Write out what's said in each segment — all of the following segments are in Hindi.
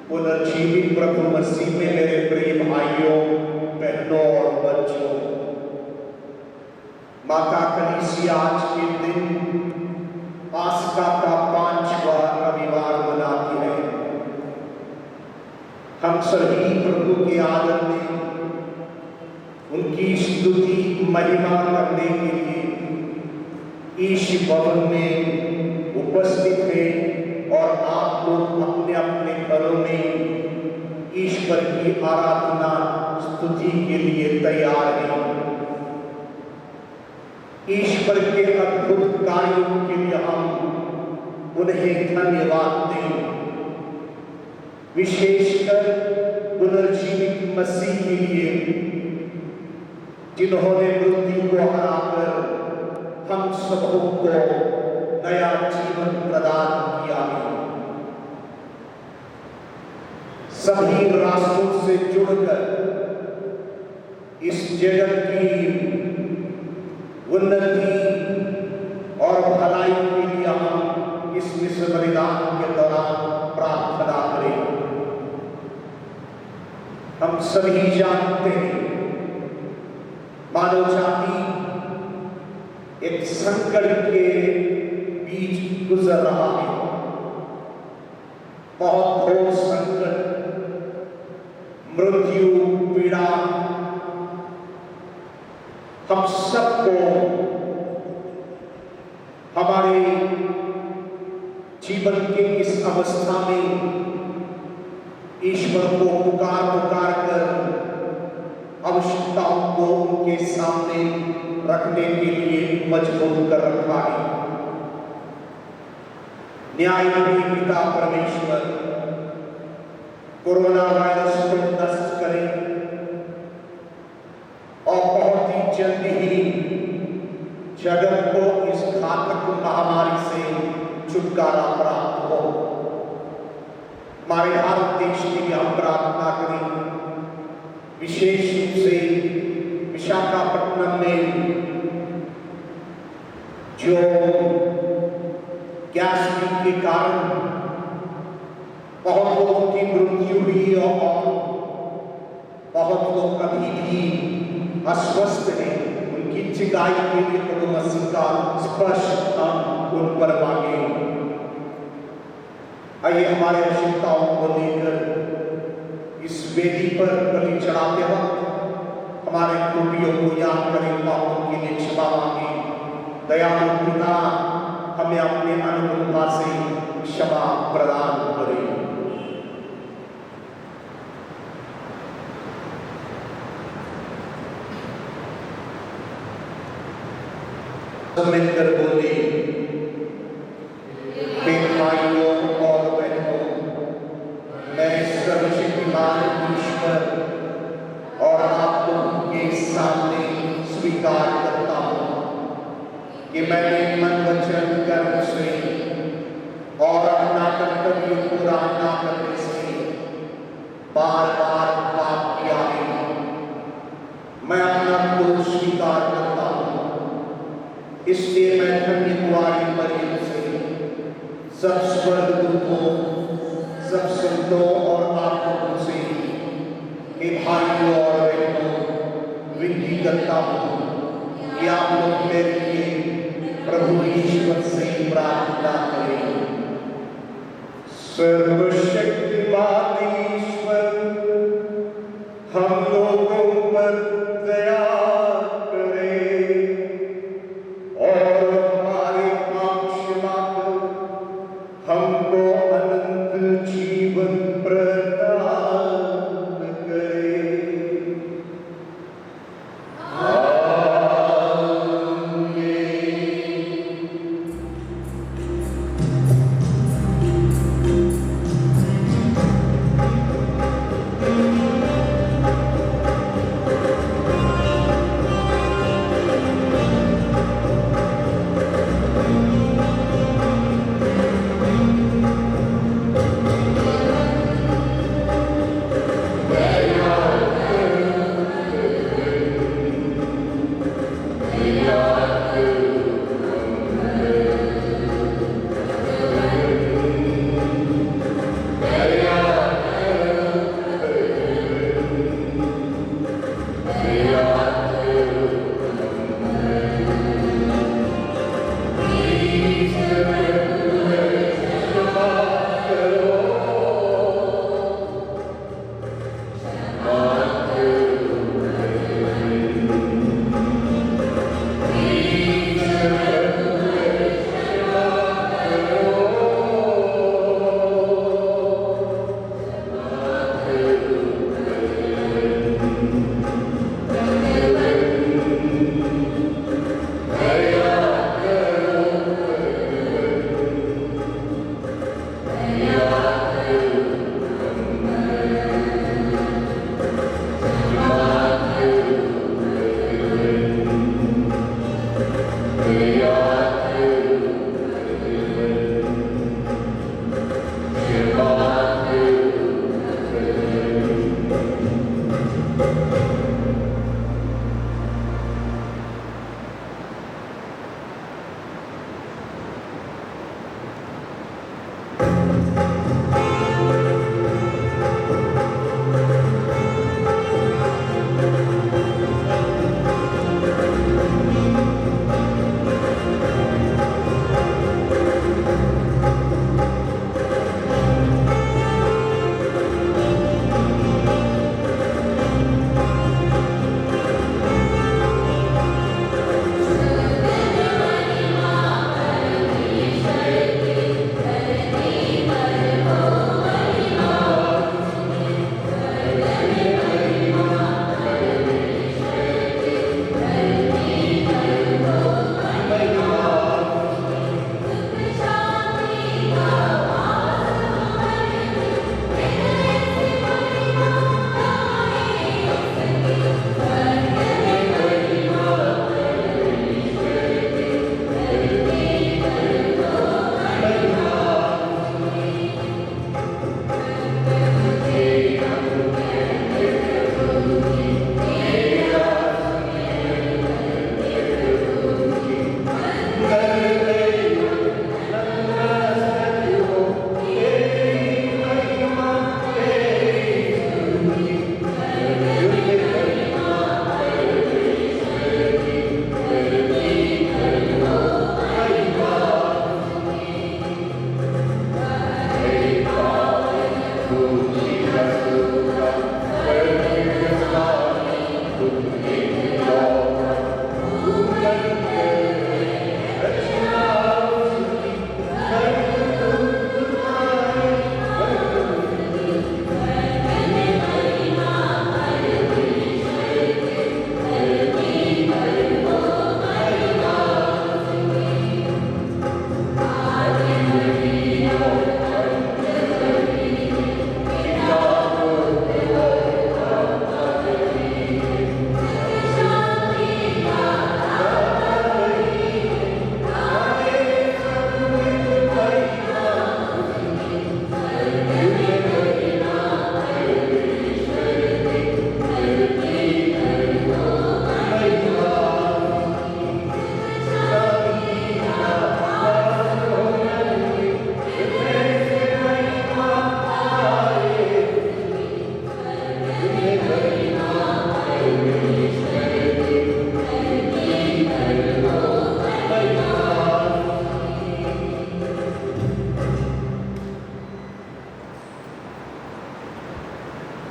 पुनर्जीवित प्रभु मसीह में मेरे प्रिय भाइयों, बहनों और बच्चों, माता कलीसिया आज के दिन पास्का का 5वां रविवार मनाती है। हम सभी प्रभु के आदर में उनकी स्तुति महिमा करने के लिए ईश भवन में उपस्थित हैं और आप लोग अपने अपने घरों में ईश्वर की आराधना स्तुति के लिए तैयार हैं। ईश्वर के अद्भुत कार्यों के लिए हम उन्हें धन्यवाद दें, विशेषकर पुनर्जीवित मसीह के लिए जिन्होंने मृत्यु को हराकर हम सबों को नया जीवन प्रदान किया है। सभी रास्तों से जुड़कर इस जगत की उन्नति और भलाई के लिए हम इस विश्व बलिदान के दौरान प्रार्थना करें। हम सभी जानते हैं मानव जाति एक संकट के बीच गुजर रहा है। बहुत घोर संकट, मृत्यु, पीड़ा हम सबको हमारे जीवन के इस अवस्था में ईश्वर को पुकार पुकार कर आवश्यकताओं को उनके सामने रखने के लिए मजबूर कर रखा है। न्यायी पिता परमेश्वर कोरोना वायरस को नष्ट करें और बहुत ही जल्दी ही जगत को इस घातक महामारी से छुटकारा प्राप्त हो। हमारे भारत देश के लिए हम प्रार्थना करें, विशेष रूप से विशाखापट्टनम में जो गैस लीक के कारण बहुत लोगों की मृत्यु हुई और बहुत लोग अभी भी अस्वस्थ हैं, उनकी चिकाई के लिए प्रभु मसीह का स्पर्श हम उन पर मांगे। आइए हमारे आवश्यकताओं को लेकर इस वेदी पर बलि चढ़ाते वक्त हमारे त्रुटियों को याद करें, पापों के लिए क्षमा मांगे। दयालु पिता हमें अपने अनुकंपा से क्षमा प्रदान करें। मिलकर बोले, भाइयों और बहनों, मैं सर्वशक्तिमान ईश्वर और आप सामने स्वीकार करता हूँ कि मैंने मन वचन कर्म से और अपना कर्तव्य पूरा न करने से बार बार पाप किया है। मैं अपना दोष स्वीकार करता हूँ, इसलिए मैं धन्य कुंवारी मरियम से सब स्वर्गदूतों, सब संतों और आप लोगों से कि भाइयों और बहनों विनती करता हूँ कि आप लोग मेरे लिए प्रभु ईश्वर से प्रार्थना करें। सर्वशक्तिमान ईश्वर हम लोगों पर दया करे और हमारे पाप क्षमा कर हमको अनंत जीवन प्रदान करे।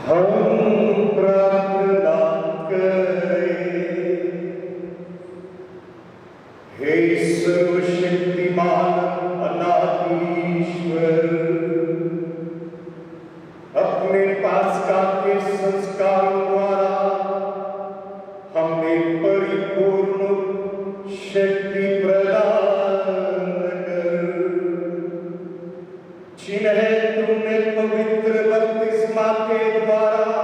हम प्रार्थना करें। हे सर्वशक्तिमान अनादि ईश्वर, अपने पास्का के संस्कारों द्वारा हमें परिपूर्ण शक्ति प्रदान कर, जिन्हें तुमने पवित्र बपतिस्मा के द्वारा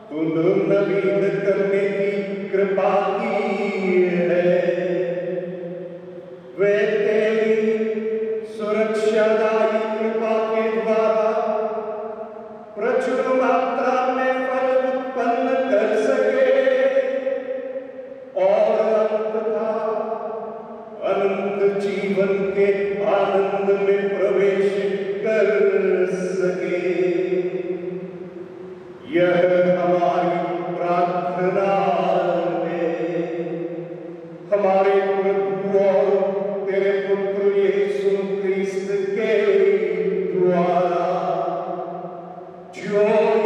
पुनर्नवीन करने की कृपा की है, वे तेरी सुरक्षादायी कृपा के द्वारा प्रचुर मात्रा में फल उत्पन्न कर सके और अंततः अनंत जीवन के आनंद में प्रवेश कर सके। यह हमारी प्रार्थना है, हमारे प्रभु और तेरे पुत्र यीशु क्रिस्त के द्वारा, जो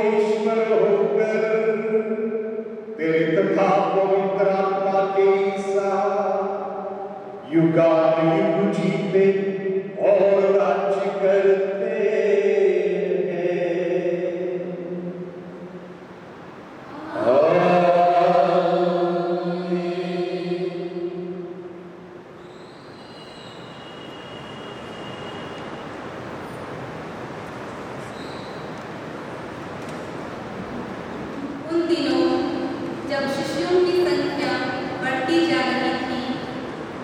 ईश्वर होकर तेरे तथा पवित्र आत्मा के साथ युगानुयुग जीते और राज्य करते हैं। उन दिनों जब शिष्यों की संख्या बढ़ती जा रही थी,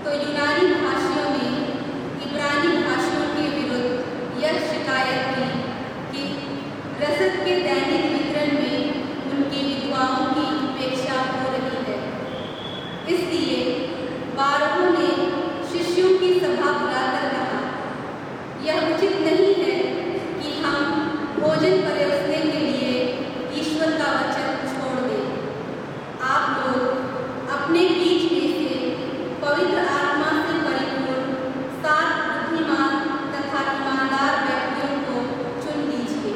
तो यूनानी भाषियों ने इब्रानी भाषियों के विरुद्ध यह शिकायत की कि रसद के दैनिक वितरण में उनकी विधवाओं की उपेक्षा हो रही है। इसलिए बारहों ने शिष्यों की सभा बुलाकर कहा, यह उचित नहीं है कि हम भोजन परोसने के लिए ईश्वर का वचन छोड़ दें। आप लोग अपने बीच में से पवित्र आत्मा से परिपूर्ण 7 बुद्धिमान तथा ईमानदार व्यक्तियों को चुन लीजिए।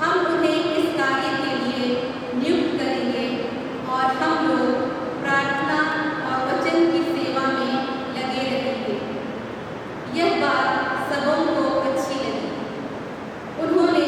हम उन्हें इस कार्य के लिए नियुक्त करेंगे और हम लोग प्रार्थना और वचन की सेवा में लगे रहेंगे। यह बात सबों को अच्छी लगी। उन्होंने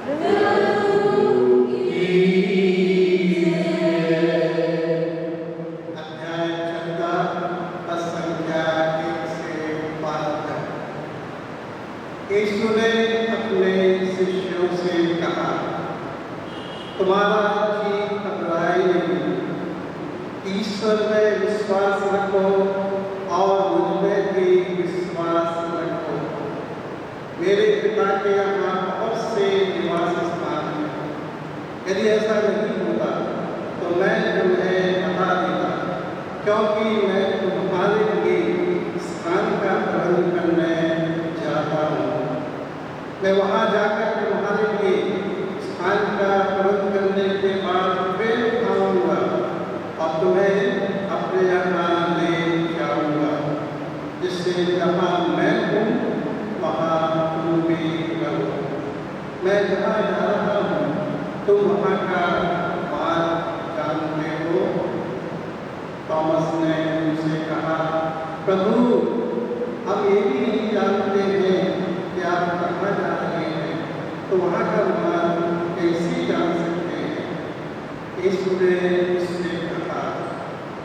अध्याय 14 संख्या 1 से 5 तक। यीशु ने अपने शिष्यों से कहा, तुम्हारा जी घबराए नहीं, ईश्वर में विश्वास रखो और मुझ में भी विश्वास रखो। मेरे पिता के यहाँ बहुत से निवास स्थान हैं। यदि ऐसा नहीं होता तो मैं तुम्हें बता देता, क्योंकि मैं तुम्हारे लिए स्थान का प्रबंध करने जाता हूँ। मैं वहाँ जाकर तुम्हारे लिए स्थान का प्रबंध करने के बाद फिर आऊँगा और तुम्हें अपने यहाँ ले जाऊँगा, जिससे जहाँ मैं हूँ वहाँ तुम भी रहो। मैं जहाँ जा रहा हूँ तुम वहाँ का मार्ग जानते हो। थॉमस ने उनसे कहा, प्रभु, हम ये भी नहीं जानते हैं कि आप कहाँ जा रहे हैं, तो वहाँ का मार्ग कैसे जान सकते हैं? यीशु ने उससे कहा,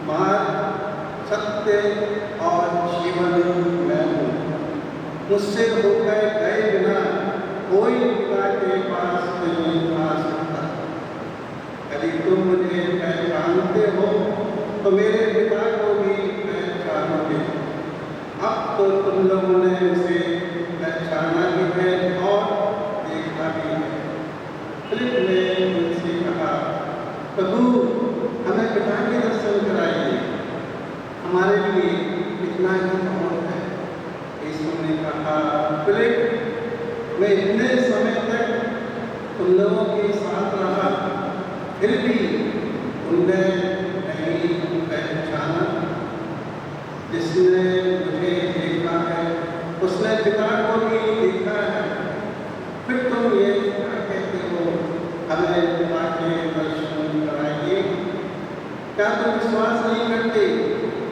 मार्ग, सत्य और जीवन मैं हूँ। मुझसे होकर गए बिना कोई पिता के पास नहीं आ सकता। यदि तुम मुझे पहचानते हो तो मेरे पिता को भी पहचानोगे। अब तो तुम लोगों ने उसे पहचाना भी है और देखा भी है। फिलिप ने उनसे कहा, प्रभु, हमें पिता के दर्शन कराइए, हमारे लिए इतना ही बहुत है। यीशु ने कहा, फिलिप, मैं इतने समय तक तुम लोगों के साथ रहा, फिर भी तुमने नहीं पहचाना। जिसने मुझे देखा है उसने पिता को भी देखा है। फिर तुम ये क्या कहते हो, हमें पिता के दर्शन कराइए? क्या तुम विश्वास नहीं करते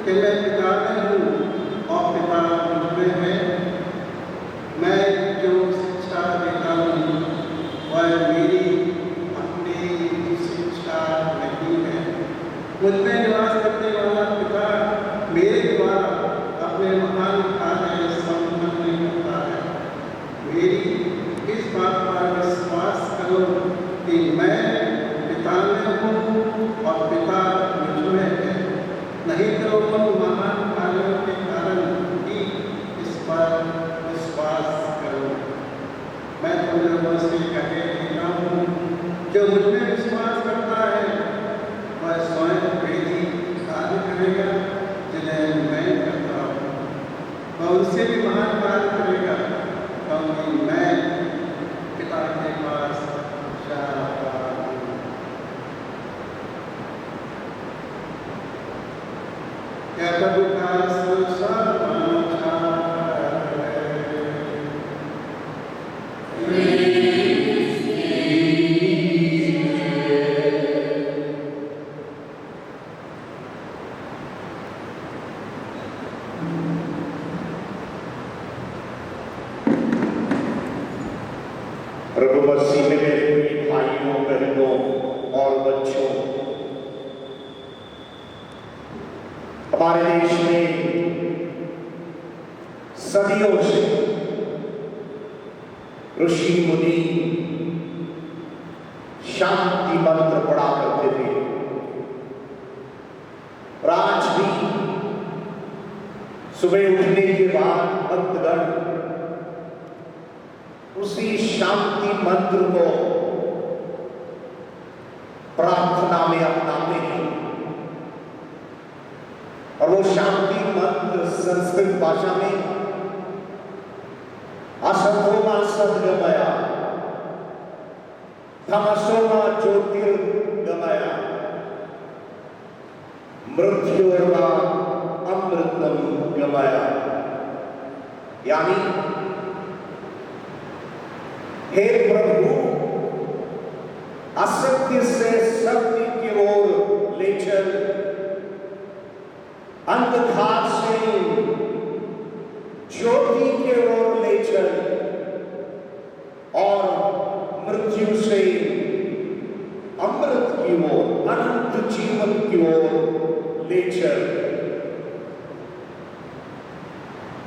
कि मैं पिता में हूँ और पिता मुझ में है? मैं जो शिक्षा देता हूँ वह मेरी अपनी शिक्षा नहीं है। मुझ में निवास करने वाला पिता मेरे द्वारा अपने महान कार्य संपन्न करता है। मेरी इस बात पर विश्वास करो कि मैं पिता में हूँ और पिता मुझ में है। नहीं तो उन महान कार्यों के कारण ही इस पर विश्वास करो। मैं तुम लोगों से कहे देता हूँ, जो मुझ में विश्वास करता है वह स्वयं वही कार्य करेगा जिन्हें मैं करता हूँ। वह उनसे भी महान कार्य करेगा, क्योंकि मैं पिता के पास जा रहा हूँ। क्या प्रभु का सुसमाचार है। प्रभु मसीह में मेरे प्रिय भाइयों, बहनों और बच्चों, हमारे देश में सदियों से ऋषि मुनि शांति मंत्र पढ़ा करते थे। और आज भी सुबह उठने के बाद भक्तगण उसी शांति मंत्र को प्रार्थना में अपनाते हैं। और वो शांति मंत्र संस्कृत भाषा में असतोमा सद्गमया, तमसोमा ज्योतिर्गमय, मृत्योर्वा अमृतम गमय। यानी हे प्रभु, असत्य से सत्य की ओर ले चल, अंधकार से ज्योति की ओर ले चल और मृत्यु मृत्यु से अमृत की ओर, अनंत जीवन की ओर ले चल।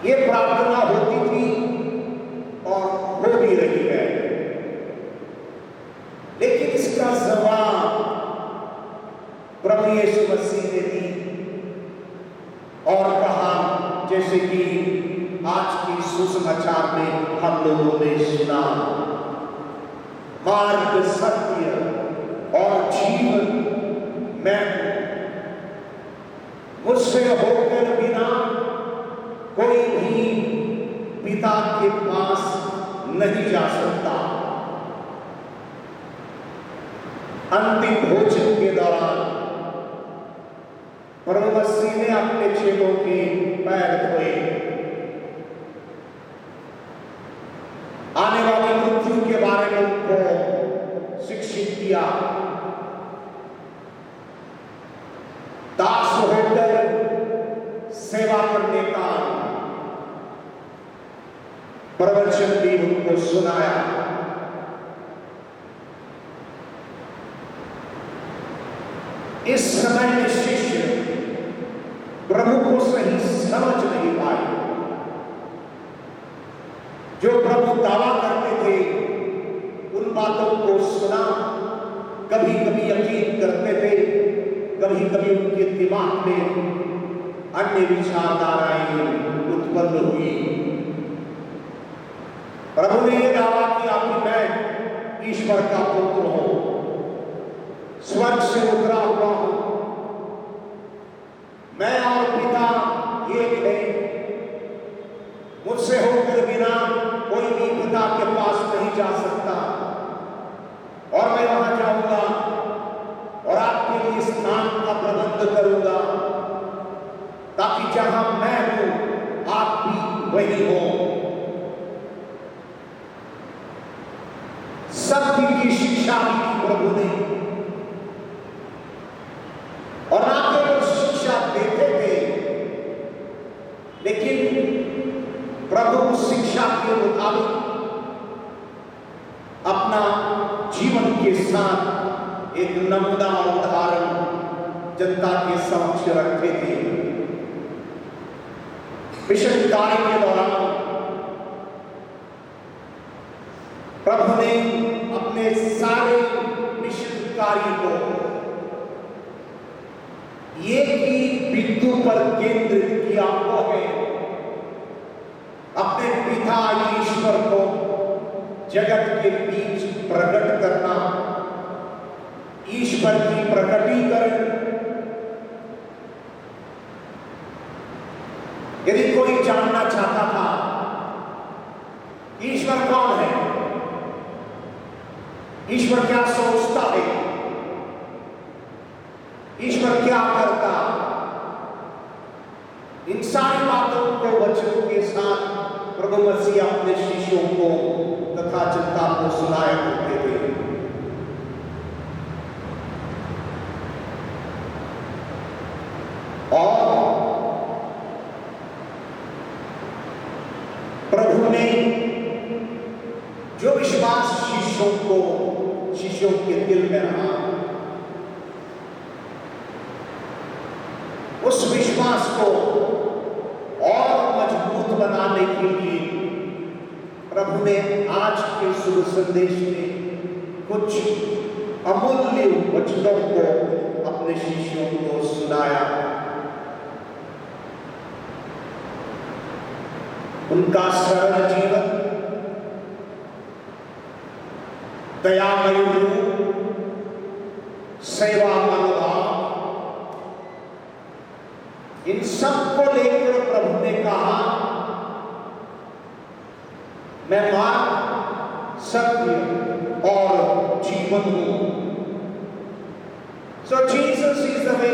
ये प्रार्थना होती थी और हो भी रही है, लेकिन इसका जवाब प्रभु यीशु मसीह ने दी और कहा, जैसे कि आज की सुसमाचार में हम लोगों ने सुना, मार्ग, सत्य और जीवन मैं हूं, मुझसे होकर बिना कोई भी पिता के पास नहीं जा सकता। अंतिम भोजन के दौरान प्रभु मसीह ने अपने चेलों के पैर धोए, आने वाली मृत्यु के बारे में उनको शिक्षित किया, दास होकर सेवा करने का प्रवचन भी उनको सुनाया। इस समय में शिष्य प्रभु को सही समझ नहीं पाए। जो प्रभु दावा करते थे उन बातों को सुना, कभी कभी यकीन करते थे, कभी कभी उनके दिमाग में अन्य विचारधाराएं उत्पन्न हुई। प्रभु ने यह दावा किया कि मैं ईश्वर का पुत्र हूं, स्वर्ग से उतरा हुआ हूं, मैं और पिता एक है, मुझसे होकर बिना कोई भी पिता के पास नहीं जा सकता, और मैं वहां जाऊंगा और आपके लिए स्नान का प्रबंध करूंगा, ताकि जहां मैं हूं आप भी वही हो। सत्य की शिक्षा दी प्रभु ने, और ना केवल शिक्षा देते थे, लेकिन प्रभु शिक्षा के मुताबिक अपना जीवन के साथ एक नमूना और उदाहरण जनता के समक्ष रखते थे। मिशन कार्य के दौरान प्रभु ने अपने सारे मिशन कार्य को एक ही बिंदु पर केंद्रित किया, वो है अपने पिता ईश्वर को जगत के बीच प्रकट करना, ईश्वर की प्रकटीकरण। यदि कोई जानना चाहता था ईश्वर कौन है, ईश्वर क्या सोचता है, ईश्वर क्या करता, इन सारी बातों को वचनों के साथ प्रभु मसीह अपने शिष्यों को तथा जनता को सुनाया करते थे। और प्रभु ने जो विश्वास शिष्यों के दिल में रहा, उस विश्वास को और मजबूत बनाने के लिए प्रभु ने आज के शुभ संदेश में कुछ अमूल्य वचनों को अपने शिष्यों को सुनाया। उनका सरल जीवन, दयामय रूप, सेवा मनोभाव, इन सब को लेकर प्रभु ने कहा, मैं मार्ग, सत्य और जीवन हूं। So Jesus is the way.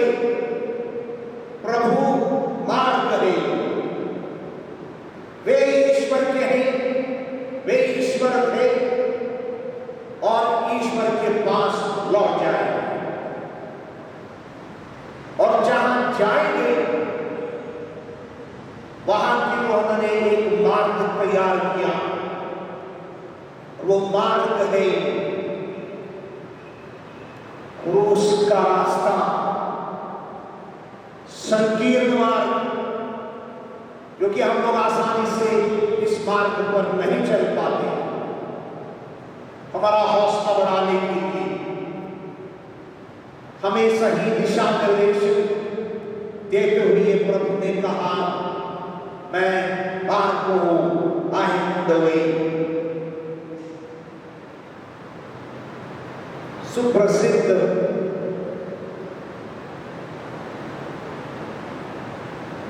प्रभु मार्ग है, वे ईश्वर के हैं, वे ईश्वर थे और ईश्वर के पास लौट जाए, और जहां जाएंगे वहां के उन्होंने एक मार्ग तैयार किया। वो मार्ग है क्रूस का रास्ता, संकीर्ण मार्ग, जो कि हम लोग आसानी से इस मार्ग पर नहीं चल पाते, हमारा हौसला बढ़ाने के लिए हमें सही दिशा निर्देश देते हुए प्रभु ने कहा, मैं मार्ग को आई एम द वे। सुप्रसिद्ध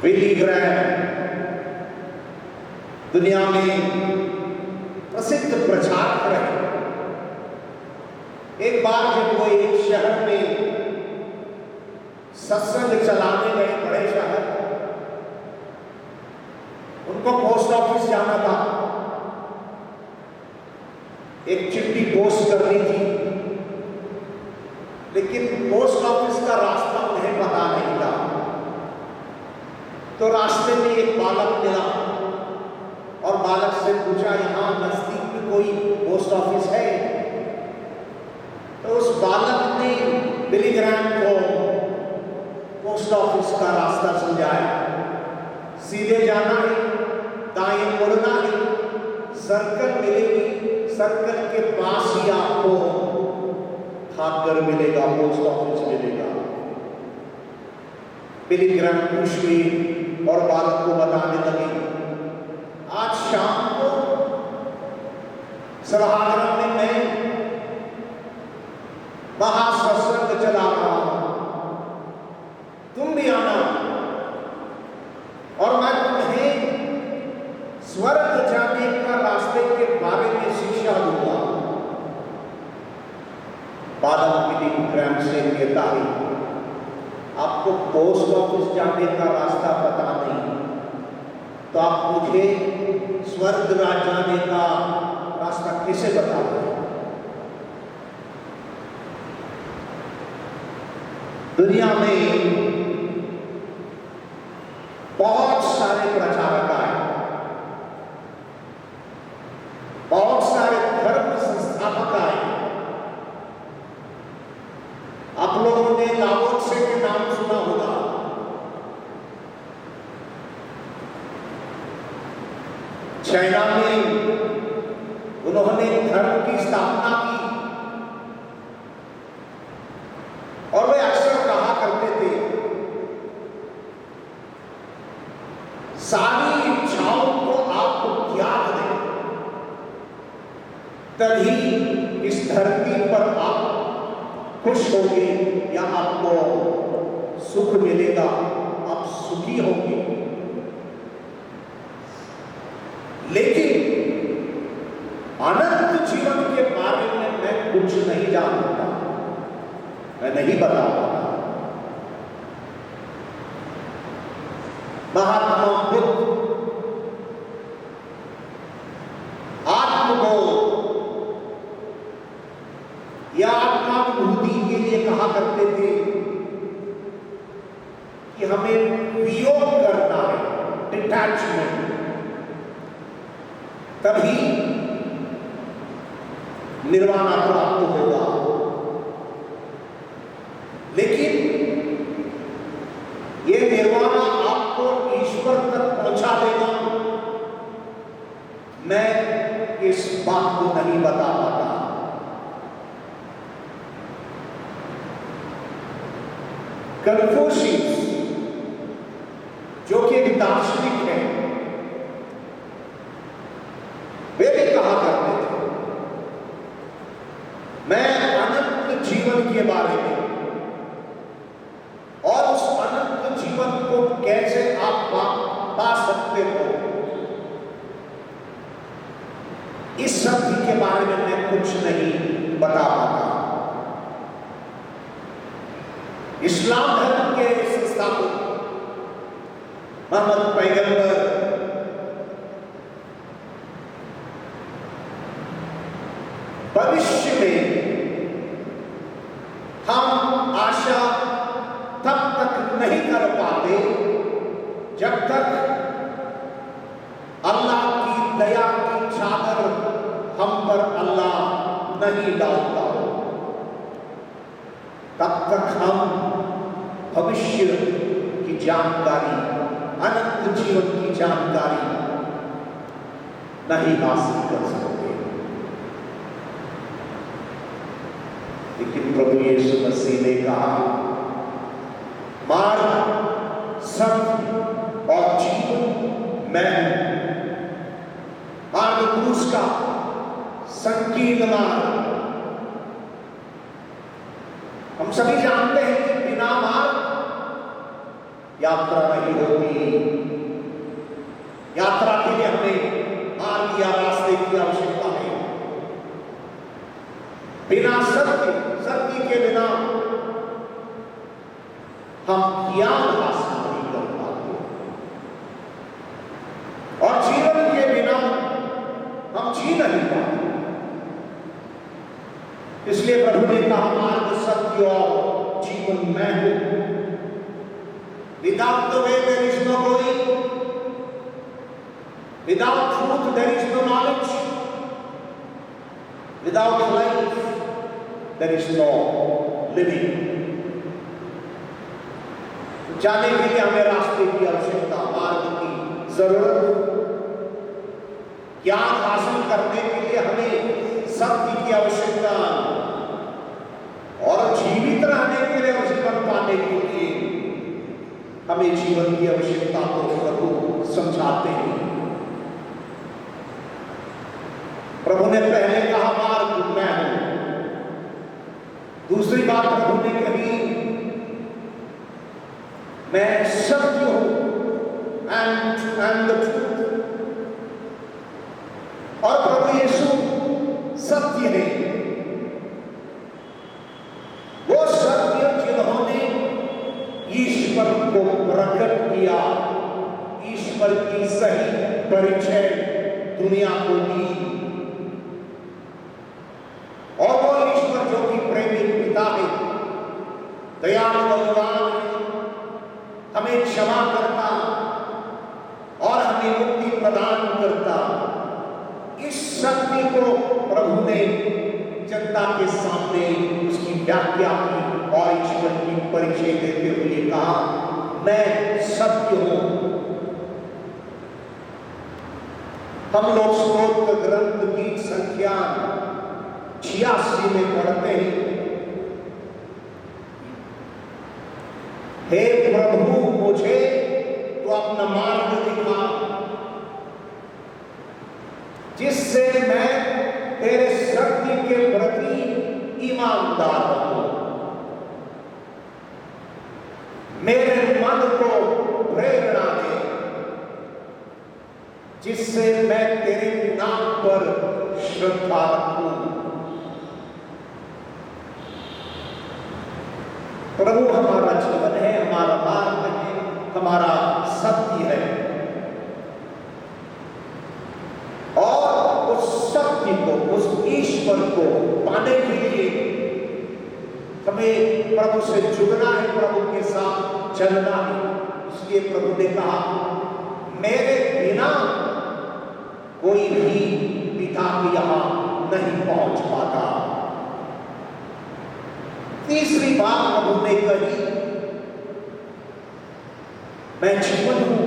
बिली ग्रैहम दुनिया में प्रसिद्ध प्रचारक रहे। एक बार जब वो एक शहर में सत्संग चलाने गए, बड़े शहर, उनको पोस्ट ऑफिस जाना था, एक चिट्ठी पोस्ट करनी थी, लेकिन पोस्ट ऑफिस का रास्ता उन्हें पता नहीं था। तो रास्ते में एक बालक मिला और बालक से पूछा, यहां नजदीक में कोई पोस्ट ऑफिस है? तो उस बालक ने बिली ग्रैहम को पोस्ट ऑफिस का रास्ता समझाया। सीधे जाना है, दाएं मुड़ना है, सर्कल मिलेगी, सर्कल के पास ही आपको खाकर मिलेगा, पोस्ट ऑफिस मिलेगा। बिली ग्रैहम खुश हुई और बालक को बताने लगी, आज शाम को सभागार में मैं महासत्संग चला रहा हूं, तुम भी आना और मैं तुम्हें स्वर्ग जाने का रास्ते के बारे में शिक्षा दूंगा। बालक बिली ग्रैहम से कहता है, आपको पोस्ट ऑफिस जाने का रास्ता पता नहीं, तो आप मुझे स्वर्ग जाने का रास्ता कैसे बताओगे? दुनिया में बहुत सारे प्रचारक आए, बहुत सारे धर्म संस्थापक आए। आप लोगों ने लाओ त्से के नाम सुना होगा। चाइना में उन्होंने धर्म की स्थापना की और वे अक्सर कहा करते थे, सारी इच्छाओं को आप त्याग दें, तभी इस धरती पर आप खुश होंगे या आपको सुख मिलेगा, आप सुखी होंगे। लेकिन अनंत जीवन के बारे में मैं कुछ नहीं जानता, मैं नहीं बता पाता। महात्मा बुद्ध आत्मबोध या आत्मानुभूति के लिए कहा करते थे कि हमें वियोग करना है, डिटैचमेंट, तभी निर्वाण प्राप्त होगा। लेकिन ये निर्वाण आपको ईश्वर तक पहुंचा देगा, मैं इस बात को नहीं बता पाता। कन्फ्यूशियस, जो कि एक दार्शनिक है, वे भी कहा करते थे, मैं अनंत जीवन के बारे में और उस अनंत जीवन को कैसे आप पा सकते हो, इस सब के बारे में मैं कुछ नहीं बता पाता। इस्लाम धर्म के संस्थापक मोहम्मद पैगंबर भविष्य में हम आशा तब तक नहीं कर पाते जब तक अल्लाह की दया की चादर हम पर अल्लाह नहीं डालता। भविष्य की जानकारी, अनंत जीवन की जानकारी नहीं हासिल कर सकते। लेकिन प्रभु यीशु मसीह ने कहा, मार्ग, सत्य और जीवन मैं हूं। मार्ग क्रूस का संकीर्ण मार्ग। हम सभी जानते हैं कि बिना मार्ग यात्रा नहीं होती। यात्रा के लिए हमें मार्ग या रास्ते की आवश्यकता है। बिना सत्य के बिना हम ज्ञान हासिल नहीं कर पाते, और जीवन के बिना हम जी नहीं पाते। इसलिए प्रभु ने कहा, मार्ग, सत्य और जीवन मैं हूं। Without the way there is no going. Without truth there is no knowledge. Without life there is no living. जाने के लिए हमें रास्ते की आवश्यकता, मार्ग की जरूरत। ज्ञान हासिल करने के लिए हमें सत्य की आवश्यकता, और जीवित रहने के लिए, जीवन पाने के लिए हमें जीवन की आवश्यकता को प्रभु समझाते हैं। प्रभु ने पहले कहा, मार्ग मैं हूं। दूसरी बात प्रभु ने कही, मैं सत्य हूं, एंड द ट्रूथ। और प्रभु यीशु सत्य है। वो सत्य जिन्होंने ईश्वर को प्रकट किया, ईश्वर की सही परिचय दुनिया को दी। और वो ईश्वर जो कि प्रेमी पिता है, दयालु भगवान है, हमें क्षमा करता और हमें मुक्ति प्रदान करता, इस शक्ति को प्रभु ने जनता के सामने उसकी व्याख्या की और ईश्वर की परिचय देते हुए कहा, मैं सत्य हूं। हम लोग स्तोत्र ग्रंथ की संख्या 86 में पढ़ते हैं, हे प्रभु मुझे तो अपना मार्ग दिखा, जिससे मैं तेरे सत्य के प्रति ईमानदार रहूं। मेरे मन को प्रेरणा दे, जिससे मैं तेरे नाम पर श्रद्धा रखूं। प्रभु हमारा जीवन है, हमारा मार्ग है, हमारा सत्य है। और उस सत्य को, उस ईश्वर को पाने के लिए हमें प्रभु से जुड़ना है, प्रभु के साथ चलना है। इसलिए प्रभु ने कहा, मेरे बिना कोई भी पिता के यहां नहीं पहुंच पाता। तीसरी बात प्रभु ने कही, मैं जीवन हूं,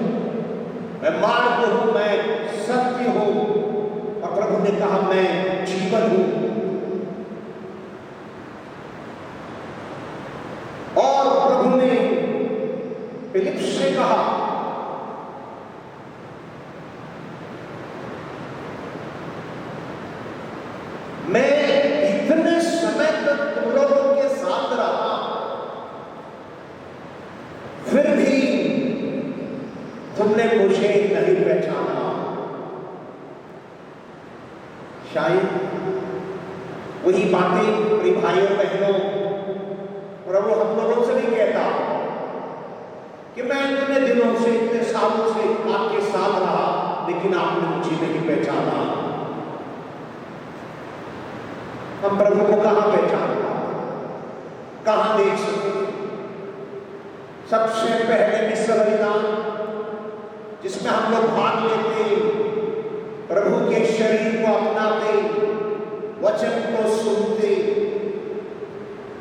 मैं मार्ग हूं, मैं सत्य हूं। और प्रभु ने कहा, मैं जीवन हूं। और प्रभु ने फिलिप से कहा, मैं इतने समय तक तुम लोगों के साथ रहा, फिर भी तुमने मुझे नहीं पहचाना। शायद वही बातें प्रिय भाइयों बहनों प्रभु हम लोगों से नहीं कहता कि मैं इतने दिनों से, इतने सालों से आपके साथ रहा, लेकिन आपने मुझे नहीं पहचाना। हम प्रभु को कहां पहचानते, कहां देख सकते? सबसे पहले मिस्र बलिदान जिसमें हम लोग भाग लेते, प्रभु के शरीर को अपनाते, वचन को सुनते,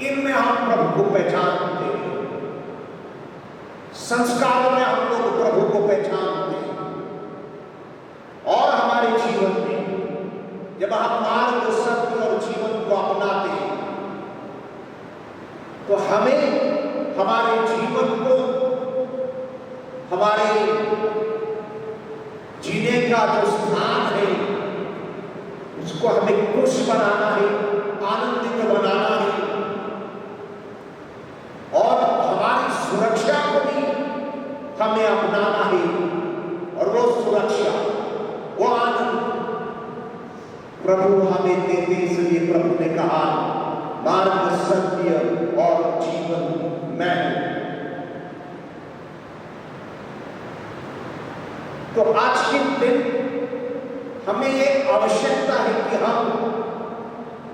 इनमें हम प्रभु को पहचानते हैं। संस्कारों में हम लोग प्रभु को पहचानते हैं और हमारे जीवन में जब हम मार्ग, सत्य और जीवन को अपनाते हैं तो हमें हमारे जीवन को, हमारे जीने का जो स्थान है उसको हमें खुश बनाना है, आनंदित बनाना है और हमारी सुरक्षा को भी हमें अपनाना है। और वो सुरक्षा, वो आनंद प्रभु हमें देते, इसलिए प्रभु ने कहा मार्ग, सत्य और जीवन मैं हूं। तो आज के दिन हमें ये आवश्यकता है कि हम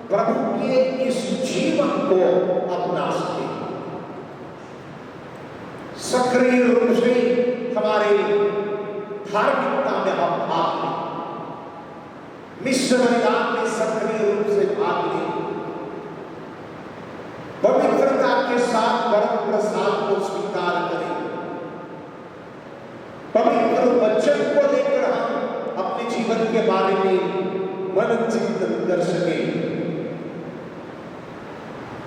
प्रभु के इस जीवन को अपना सकें, सक्रिय रूप से हमारे धार्मिकता में हम भाग लें, मिशन में सक्रिय रूप से भाग लें, पवित्रता के साथ परम प्रसाद को स्वीकार करें, पवित्र वचन को लेकर हम अपने जीवन के बारे में मन चिंतन कर सके,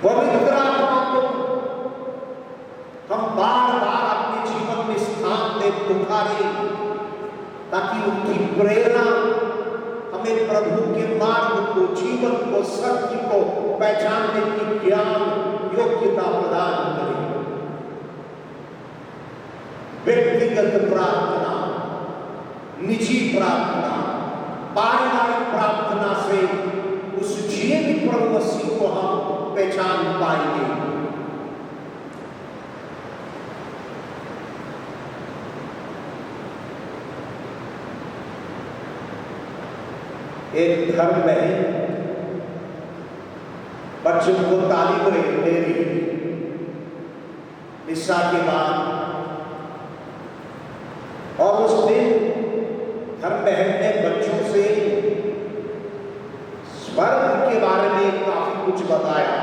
पवित्र आत्मा को हम बार बार अपने जीवन में स्थान दे पुकारे ताकि उनकी प्रेरणा हमें प्रभु के मार्ग को, जीवन को, सत्य को पहचानने की ज्ञान योग्यता प्रदान करे। व्यक्तिगत प्रार्थना, निजी प्रार्थना, पारिवारिक प्रार्थना से उस जीवित प्रभु मसीह को हम पहचान पाएंगे। एक धर्म में बच्चों को तालीम दे रही निशा के बाद, और उस दिन धर्म बहन ने बच्चों से स्वर्ग के बारे में काफी कुछ बताया।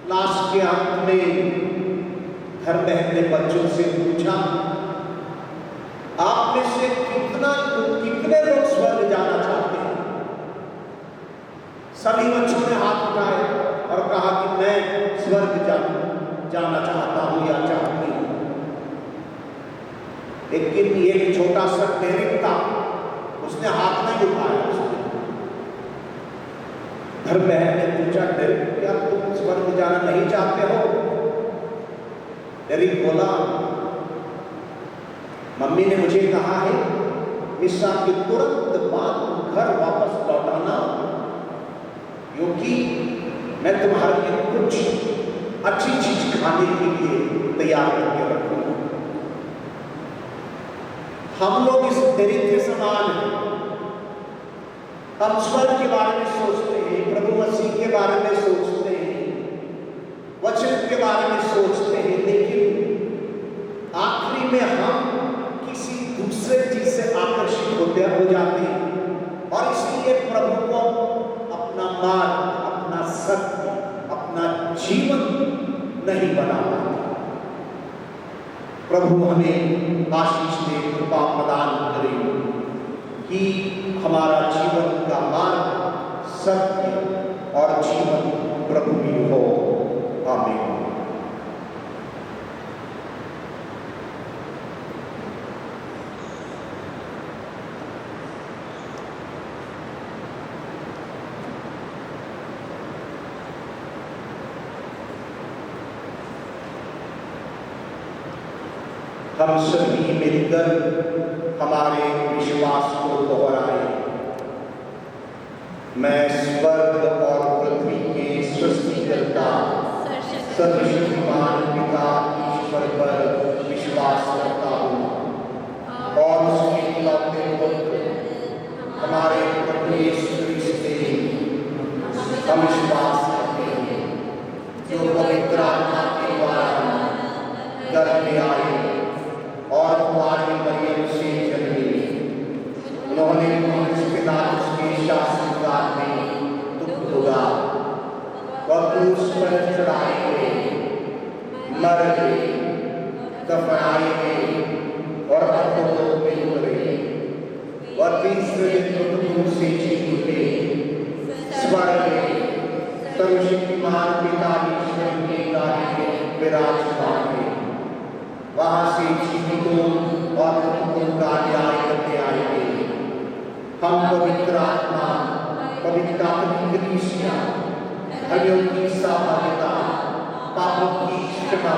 लास्ट के अंत में धर्म बहन ने बच्चों से पूछा, आप में से कितने लोग स्वर्ग जाना चाहते हैं? सभी बच्चों ने हाथ उठाए और कहा कि मैं स्वर्ग जाना चाहता हूं या चाहती हूं। लेकिन एक छोटा सा डेरिक था, उसने हाथ नहीं उठाया। धर्म बहन ने पूछा, डेरिक क्या तुम स्वर्ग जाना नहीं चाहते हो? डेरिक बोला, मम्मी ने मुझे कहा है मिशा के तुरंत बाद घर वापस लौटाना, क्योंकि मैं तुम्हारे लिए कुछ अच्छी चीज खाने के लिए तैयार करके रखूंगा। हम लोग इस डेरिक के समान हैं। हम स्वर्ग के बारे में सोचते हैं, प्रभु मसीह के बारे में सोचते हैं, वचन के बारे में सोचते हैं, लेकिन आखिरी में हम किसी दूसरे चीज से आकर्षित हो जाते हैं और इसलिए प्रभु को अपना मार्ग, अपना सत्य, अपना जीवन नहीं बना पाते। प्रभु हमें आशीष दे, कृपा प्रदान करे कि हमारा जीवन का मार्ग, सत्य और जीवन प्रभु ही हो। आमीन। हम सभी मिलकर हमारे विश्वास को दोहराए। मैं स्वर्ग और पृथ्वी के सृष्टिकर्ता सर्वशक्तिमान पिता ईश्वर पर विश्वास करता हूँ और उसके इकलौते पुत्र हमारे प्रभु यीशु क्रिस्त हम विश्वास करते हैं, जो पवित्र आत्मा के द्वारा गर्भ में आए और कुमारी मरियम से जन्मे। उन्होंने पिलातुस के शासनकाल में दुख भोगा, वह क्रूस पर चढ़ाए गए, मर गए दफनाए गए और अधोलोक में उतरे। वह तीसरे दिन मृत्यु से जी उठे, स्वर्ग गए, सर्वशक्तिमान पिता ईश्वर के दाहिने विराजमान है। वहां से जीवितों और मृतकों का न्याय करने आएंगे। हम पवित्र आत्मा, पवित्र कलीसिया, भाइयों की सहभागिता, पापों की क्षमा,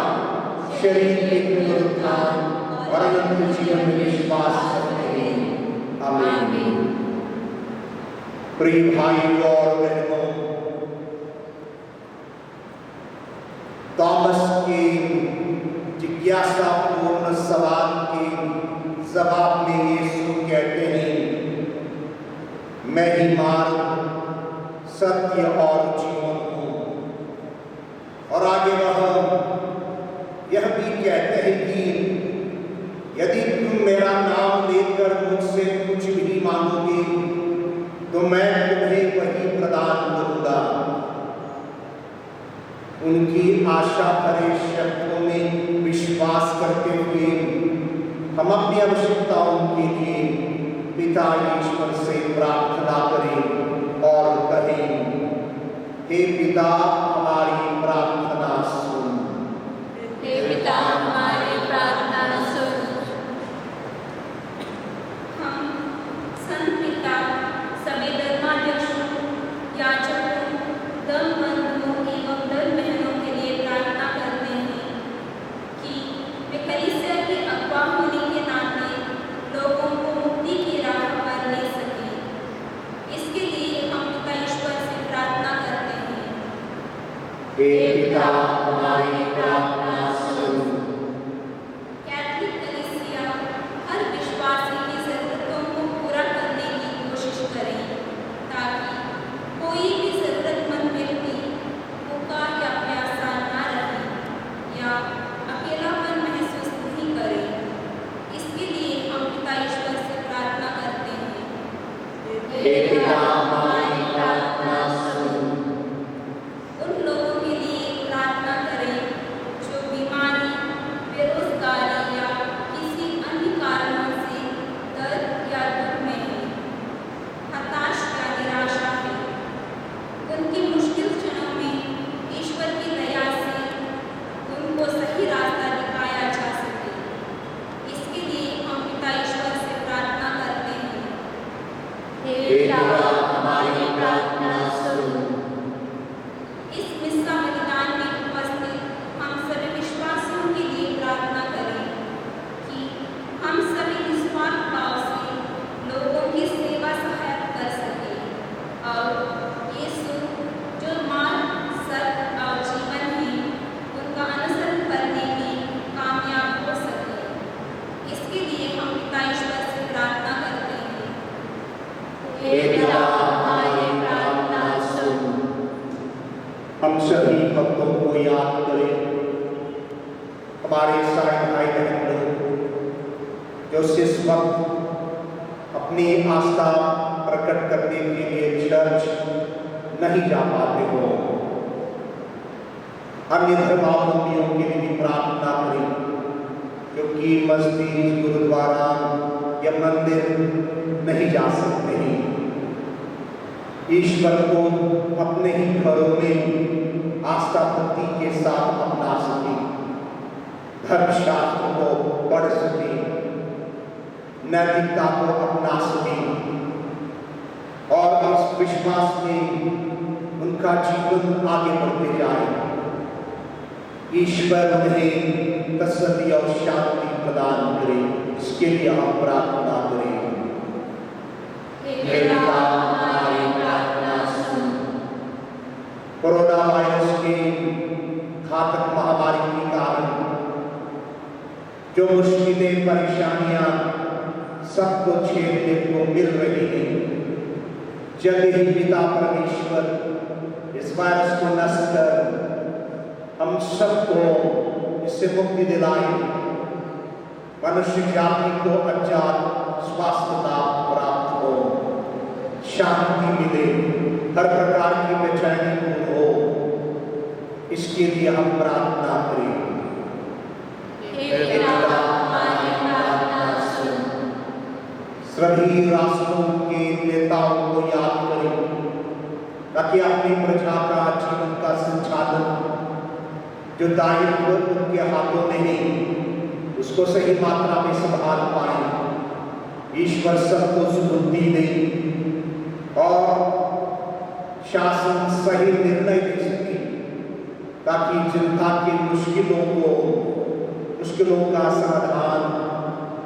शरीर के पुनरुत्थान और अनंत जीवन में विश्वास करते हैं। आमीन। प्रिय भाइयों और बहनों, थॉमस के जिज्ञासापूर्ण सवाल के जवाब में यीशु कहते हैं, मैं ही मार्ग, सत्य और जीवन हूं। और आगे वह यह भी कहते हैं कि यदि तुम मेरा नाम लेकर मुझसे कुछ भी मांगोगे तो मैं तुम्हें वही प्रदान करूंगा। उनकी आशा भरे शब्दों में विश्वास करते हुए हम अपनी आवश्यकताओं के लिए पिता ईश्वर से प्रार्थना करें और कहें, हे पिता हमारी प्रार्थना सुन। हे पिता हमारी प्रार्थना सुन। हम संत पिता, सभी धर्माध्यक्षों, याजकों, धर्म बंधुओं एवं धर्म बहनों के लिए प्रार्थना करते हैं कि वे कलीसिया के अगुवा होने के नाते लोगों को मुक्ति की राह पर ले सकें। इसके लिए हम पिता ईश्वर से प्रार्थना करते हैं, हे पिता हमारी प्रार्थना सुन। कैथोलिक कलीसिया हर विश्वासी की जरूरतों को पूरा करने की कोशिश करे ताकि कोई भी जरूरतमंद व्यक्ति भूखा या प्यासा न रहे या अकेलापन महसूस नहीं करे। इसके लिए हम पिता ईश्वर से प्रार्थना करते हैं, हे पिता हमारी प्रार्थना सुन। उन लोगों के लिए प्रार्थना करें जो बीमारी, बेरोजगारी या किसी अन्य कारणों से दर्द या दुख में हैं, हताश या निराशा में। उनकी मुश्किल क्षणों में ईश्वर की दया से उनको सही रास्ता दिखाया जा सके। इसके लिए हम पिता ईश्वर से प्रार्थना करते हैं, हे पिता हमारी प्रार्थना सुन। इस मिस्सा बलिदान में उपस्थित हम सभी विश्वासियों के लिए प्रार्थना करें कि हम सभी निस्वार्थ भाव से लोगों की सेवा सहायता कर सकें और यीशु जो मार्ग, सत्य और जीवन है उनका अनुसरण करने में कामयाब हो सके। इसके लिए हम पिता ईश्वर से प्रार्थना करते हैं, हे पिता हमारी प्रार्थना सुन। हम सभी भक्तों को याद करें, हमारे सारे भाई बहन लोग जो इस वक्त अपनी आस्था प्रकट करने के लिए चर्च नहीं जा पाते हो, अन्य धर्मावलंबियों के लिए भी प्रार्थना करें क्योंकि मस्जिद, गुरुद्वारा या मंदिर नहीं जा सकते हैं। ईश्वर को अपने ही घरों में आस्था भक्ति के साथ अपना सके, धर्मशास्त्र को पढ़ सके, नैतिकता को अपना सके और इस विश्वास में उनका जीवन आगे बढ़ते जाए। ईश्वर उन्हें तसल्ली और शांति प्रदान करे, इसके लिए हम प्रार्थना करें। हे पिता हमारी प्रार्थना सुन। कोरोना वायरस के घातक महामारी के कारण जो मुश्किलें, परेशानियां सबको झेलने को मिल रही हैं, जल्द ही पिता परमेश्वर इस वायरस को नष्ट कर हम सबको इससे मुक्ति दिलाए, मनुष्य जाति को अजात स्वास्थ्य लाभ प्राप्त हो, शांति मिले, हर प्रकार की बेचैनी दूर हो। इसके लिए हम प्रार्थना करें। अपनी प्रजा का जीवन का संचालन जो दायित्व उनके हाथों में नहीं, उसको सही मात्रा में संभाल पाए। ईश्वर सबको सुबुद्धि दे और शासन सही निर्णय दे सके, ताकि जनता के मुश्किलों का समाधान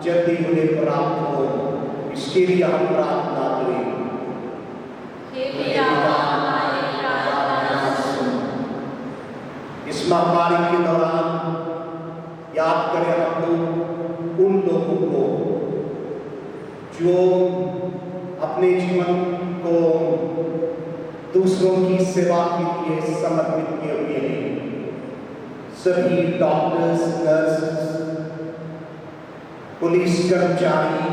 जल्दी उन्हें प्राप्त हो। इसके लिए हम प्रार्थना करें। इस महामारी के दौरान याद करें हम लोग उन लोगों को जो अपने जीवन को दूसरों की सेवा के लिए समर्पित किए हुए हैं। सभी डॉक्टर्स, नर्स, पुलिस कर्मचारी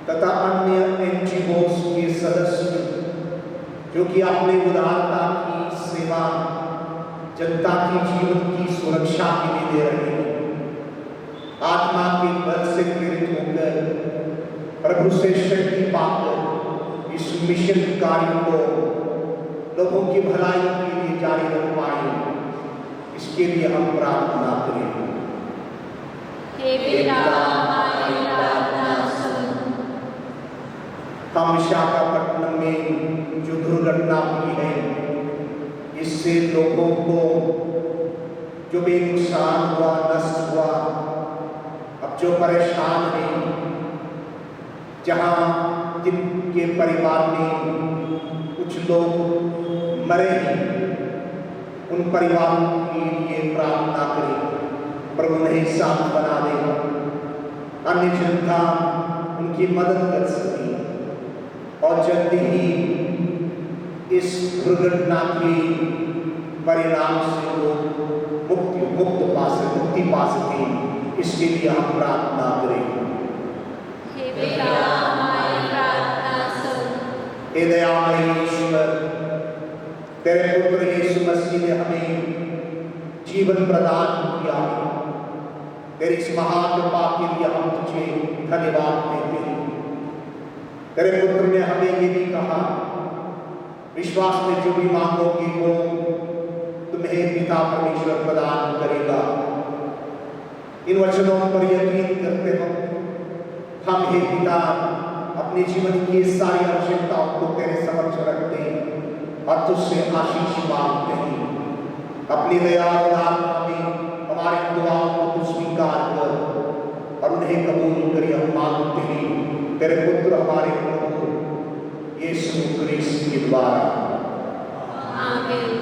तथा अन्य NGOs के सदस्य जो कि अपने उदारता की सेवा जनता की जीवन की सुरक्षा के लिए दे रहे हैं। आत्मा के बल से प्रेरित होकर प्रभु से शक्ति पाकर इस मिशन कार्य को लोगों की भलाई के लिए जारी रख पाए, इसके लिए हम प्रार्थना करें। हम विशाखापट्टनम में जो दुर्घटना हुई है, इससे लोगों को जो भी नुकसान हुआ, नष्ट हुआ, अब जो परेशान हैं, जहाँ जिनके परिवार में कुछ लोग मरे हैं, उन परिवारों के लिए प्रार्थना करें, प्रभु उन्हें साथ बना दे, अन्य जनता उनकी मदद कर सके और जल्दी ही इस दुर्घटना के परिणाम से लोग मुक्ति पा सके, इसके लिए हम प्रार्थना करें। हे दयामय ईश्वर, तेरे पुत्र यीशु मसीह ने हमें जीवन प्रदान किया है। तेरी इस महान कृपा के लिए हम तुझे धन्यवाद देते हैं। तेरे पुत्र ने हमें ये भी कहा, विश्वास में जो भी मांगोगे वो तुम्हें पिता परमेश्वर प्रदान करेगा। इन वचनों पर यकीन करते हम हे पिता अपने जीवन की सारी आवश्यकताओं को तेरे समक्ष रखते हैं और तुझसे आशीष मांगते हैं। अपनी दया और आत्मा में हमारी दुआओं को तू स्वीकार कर और उन्हें कबूल करिए। हम मांगते हैं तेरे पुत्र हमारे प्रभु यीशु क्रिस्त के द्वारा, आमीन।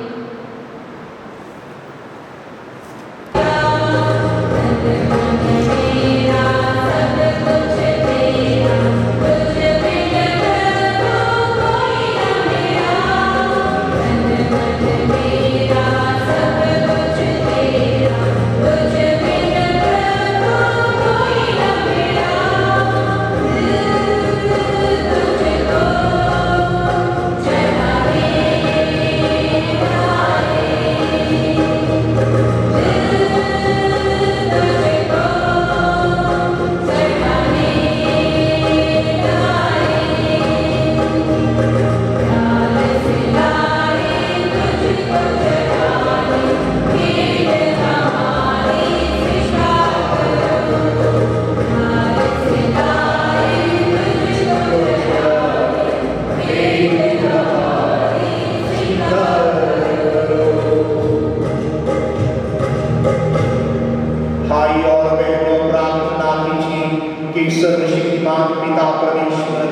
सर्वशक्तिमान पिता परमेश्वर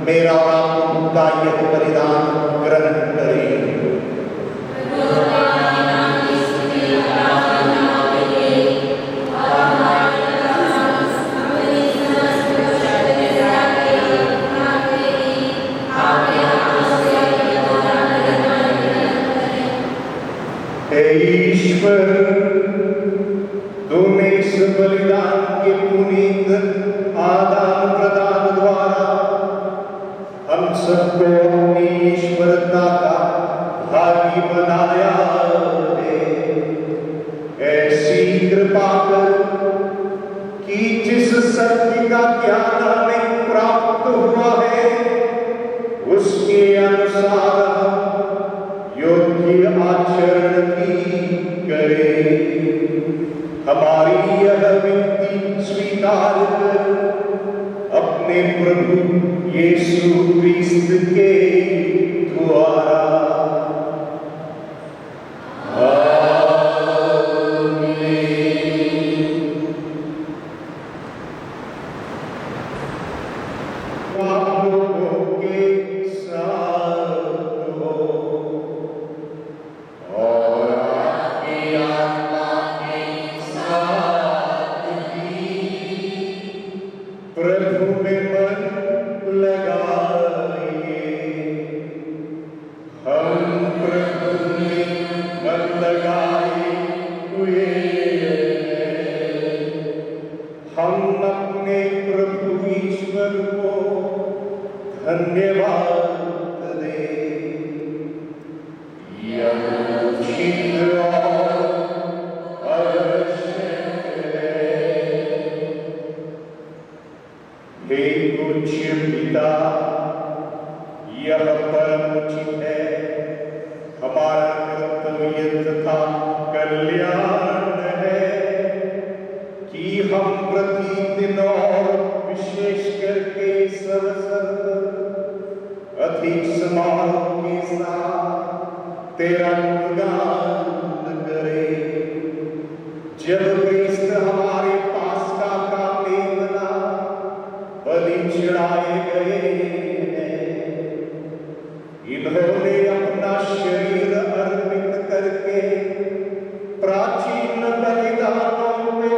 मेरा और आपका यह बलिदान ग्रहण करे। हे ईश्वर, तुमने इस बलिदान के पुनीत आदान प्रदान द्वारा हम सबको अपनी ईश्वरता का भागी बनाया है। ऐसी कृपा कर कि जिस सत्य का ज्ञान हमें प्राप्त हुआ है उसके अनुसार हम प्रभु यीशु क्रिस्त के द्वारा। आप लोगों के साथ हो और आपकी आत्मा के साथ भी प्रभु में मन लगाइए। हम प्रभु में मन लगाए हुए हैं। हम अपने प्रभु ईश्वर को धन्यवाद दें। यह उचित और आवश्यक है। हे पूज्य पिता, यह परम उचित है। हमारा कर्तव्य तथा कल्याण है कि हम प्रतिदिन और विशेष करके इस अवसर पर अधिक समारोह के साथ तेरा गुणगान करें। जब क्रिस्त हमारे पास्का का मेमना बलि चढ़ाए गए हैं, इन्होंने अपना शरीर अर्पित करके प्राचीन बलिदानों को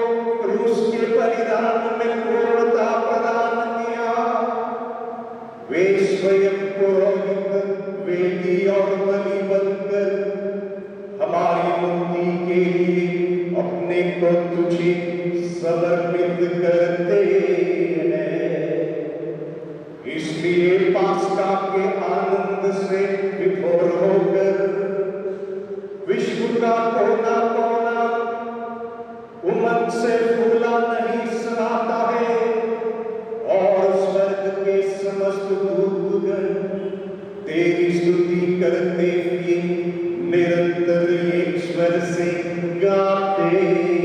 क्रूस के बलिदान में पूर्णता प्रदान किया। वे स्वयं पुरोहित, वेदी और बलि बनकर हमारी मुक्ति के लिए अपने को तुझे समर्पित करते हैं। इसलिए पास्का के आनंद से विभोर होकर विश्व का कोना कोना उमंग से फूला नहीं सुनाता है और स्वर्ग के समस्त दूतगण तेरी स्तुति करते हुए निरंतर एक स्वर से गाते हैं।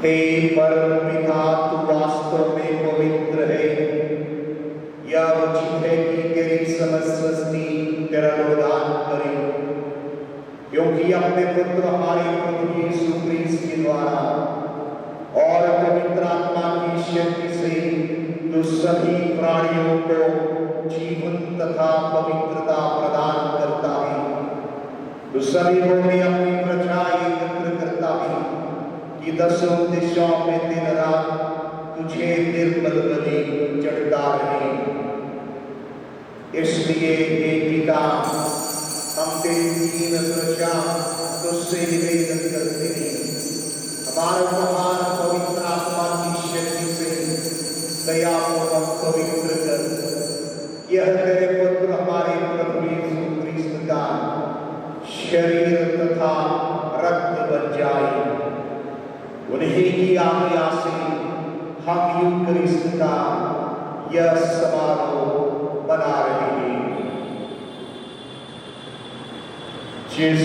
हे परमपिता, तू वास्तव में पवित्र है। यह उचित है कि तेरी समस्त सृष्टि तेरा गुणगान करे, क्योंकि अपने पुत्र हमारे प्रभु यीशु क्रिस्त के द्वारा और पवित्र आत्मा की शक्ति से तू सभी प्राणियों को जीवन तथा पवित्रता प्रदान करता है। तू सभी को में अपनी प्रजा एकत्र करता है कि दसों दिशाओं में दिन रात तुझे निर्मल बलि चढ़ता रहे। इसलिए हे पिता, हम तेरी दीन प्रजा तुझसे निवेदन करते हैं, हमारा महान पवित्र आत्मा की शक्ति से दयापूर्वक पवित्र कर। यह तेरे पुत्र हमारे प्रभु यीशु क्रिस्त का शरीर तथा रक्त बन जाए। उन्हीं की आज्ञा से हम यूकरिस्ट का यह समारोह बना रहे हैं। जिस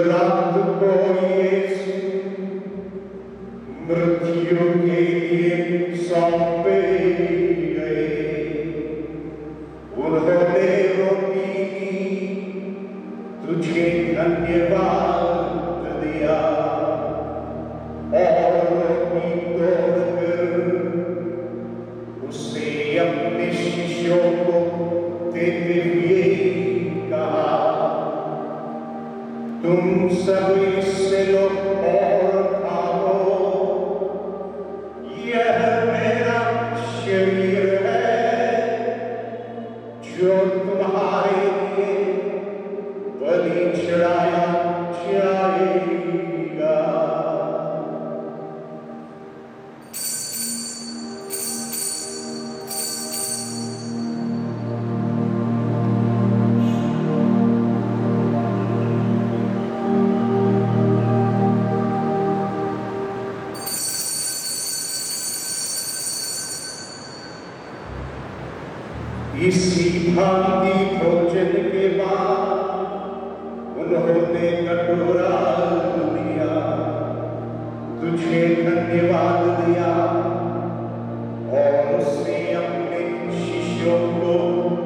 रात को यीशु मृत्यु के लिए सौंपे गए, उन्होंने रोटी ली, तुझे धन्यवाद दिया और रोटी तोड़कर उसे अपने शिष्यों को देते हुए कहा, तुम सब इससे लो और खाओ, यह मेरा शरीर है जो तुम्हारे लिए बलि चढ़ाया जाएगा। इसी भांति भोजन के बाद उन्होंने कटोरा लिया, तुझे धन्यवाद दिया और उसने अपने शिष्यों को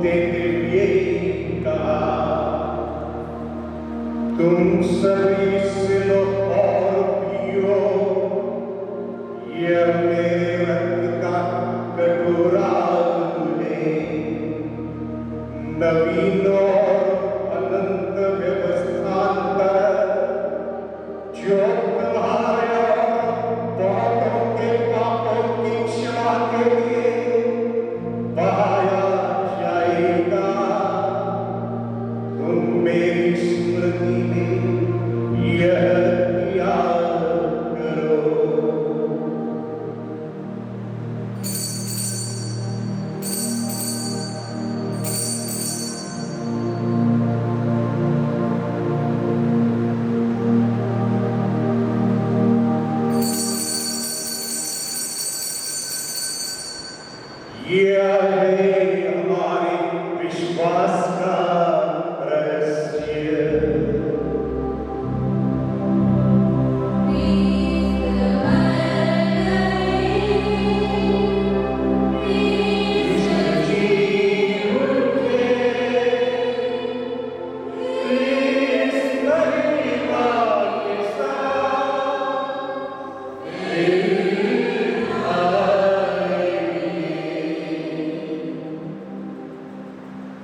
देते हुए कहा, तुम सभी से लो और पियो, यह मेरे रक्त का कटोरा नवीन और अनंत व्यवस्थांतर जो तुम्हारे बहुतों के पापों की क्षमा के लिए बहाया जाएगा। तुम मेरी स्मृति में यह किया करो। यह है हमारे विश्वास का रहस्य।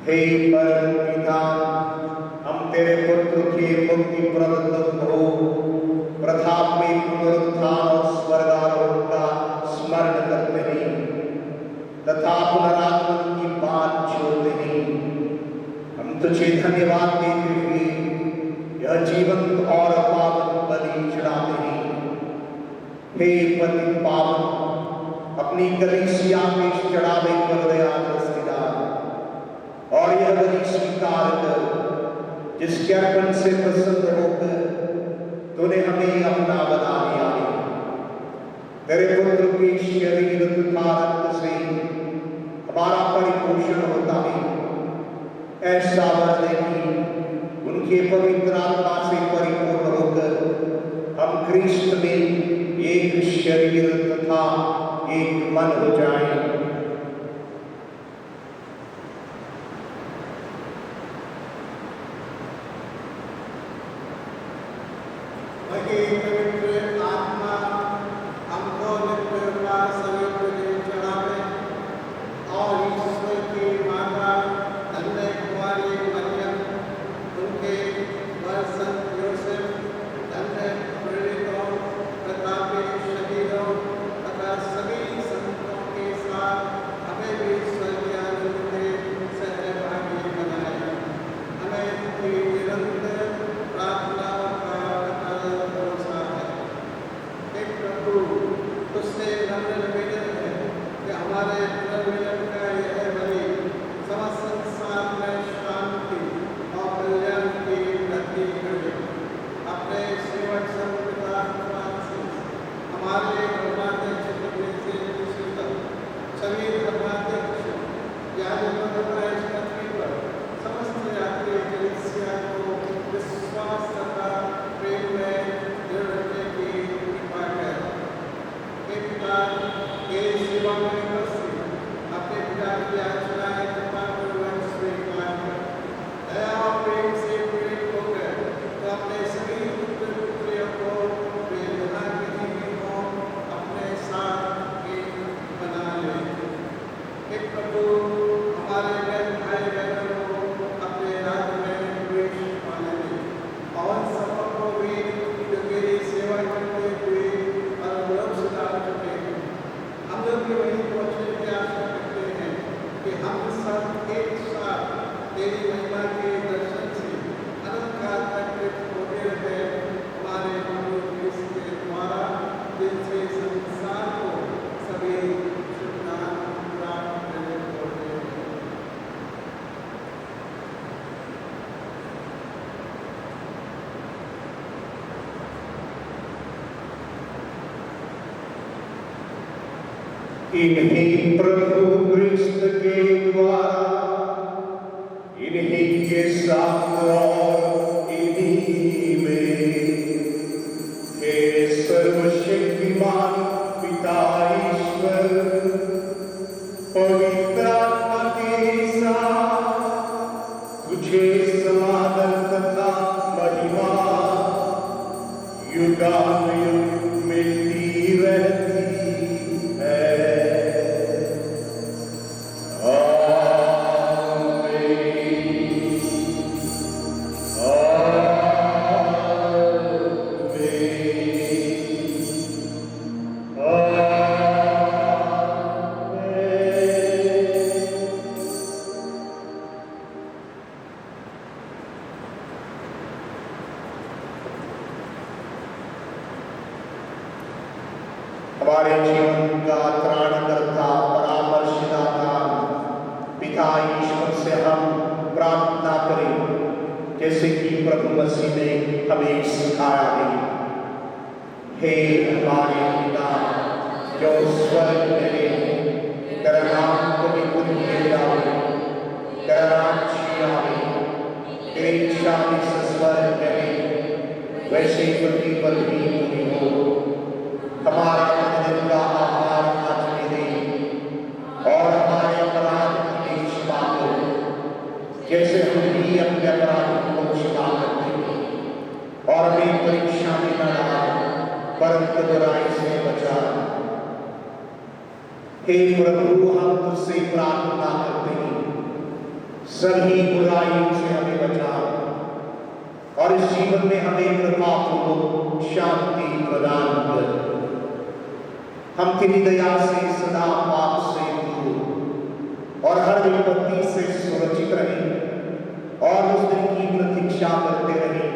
हे परमपिता, हम तेरे पुत्र के मुक्ति प्रदत्त हो प्रताप में पुनरुत्थान और स्वर्गारोहण का स्मरण करते हैं तथा पुनरागमन की बात जोड़ते हैं। हम तुझे धन्यवाद देते हुए यह जीवंत और पावन बलि चढ़ाते हैं। हे पतित पावन, अपनी कलीसिया में चढ़ावे पर दया दृष्टिदार और यह बलि स्वीकार कर, जिसके अर्पण से प्रसन्न होकर तूने हमें अपना बना लिया है। तेरे पुत्र के शरीर तथा रक्त से हमारा परिपोषण होता है। ऐसा वर दे कि उनके पवित्र आत्मा से परिपूर्ण होकर हम ख्रीष्ट में एक शरीर तथा एक मन हो जाएं। वही पवित्र आत्मा हमको नित्य समीप ले चढ़ावे और ईश्वर की माता धन्य कुमारी मरियम, उनके वर संत योसेफ, धन्य प्रेरितों, प्रतापी शहीदों तथा सभी संतों के साथ हमें भी स्वर्गीय आनंद में सहभागी बनाए। हमें उनकी निरंतर प्रार्थना का अटल भरोसा है। हे प्रभु, तुझसे नम्र निवेदन है कि हमारे पुनर्मिलन का यह बलि समस्त संसार में शांति और कल्याण की वृद्धि करे। अपने सेवक संत पिता फ्रांसिस, हमारे धर्माध्यक्ष प्रिंसेस शीतल, सभी धर्माध्यक्ष, याजकों पर समस्त यात्री कलीसिया को विश्वास तथा प्रेम में दृढ़ रखने की कृपा कर। हे पिता, ये सेवा में उपस्थित अपने पिता की याचनाएं कृपापूर्वक स्वीकार कर। दया और प्रेम से प्रेरित होकर तो अपने सभी पुत्र पुत्रियों को वेदना की जीविकों अपने साथ एक बना ले। हे प्रभु, हमारे भाई बहनों को अपने राज्य में प्रवेश पाने दे और सबों को भी जो तेरी सेवा करते हुए परलोक सुधार चुके हैं। हम लोग भी वही पहुंचने की आशा करते हैं कि हम सब एक साथ तेरी महिमा के दर्शन से अनंत काल तक तृप्त होते रहे। हमारे प्रभु क्रिस्त के द्वारा जिनसे संसार को सभी सुविधा प्राप्त होते हैं। इन्हीं प्रभु क्रिस्त के द्वारा, इन्हीं के साथ और इन्हीं में, हे सर्वशक्तिमान पिता ईश्वर, पवित्र आत्मा के साथ तुझे समाधान तथा महिमा युगानुयुग मिलती रहती है। हमारे जीवन का त्राणकर्ता परामर्शदाता पिता ईश्वर से हम प्रार्थना करें जैसे कि प्रभु मसीह ने हमें सिखाया है। हे हमारे पिता जो स्वर्ग में है, तेरा नाम पवित्र जावे, तेरा राज्य आवे, तेरी इच्छा जिस स्वर्ग में है वैसे पृथ्वी पर भी पूरी हो। हमारा प्रतिदिन का आहार आज हमें दे और हमारे अपराध की क्षमा करो जैसे हम भी अपने अपराधों को क्षमा करते हैं, और हमें परीक्षा में न डालो परंतु बुराई से बचा। हे प्रभु, हम तुझसे प्रार्थना करते हैं सभी बुराइयों से हमें बचाओ और इस जीवन में हमें कृपा पूर्वक शांति प्रदान कर। हम तेरी दया से सदा पाप से दूर और हर विपत्ति से सुरक्षित रहें और उस दिन की प्रतीक्षा करते रहें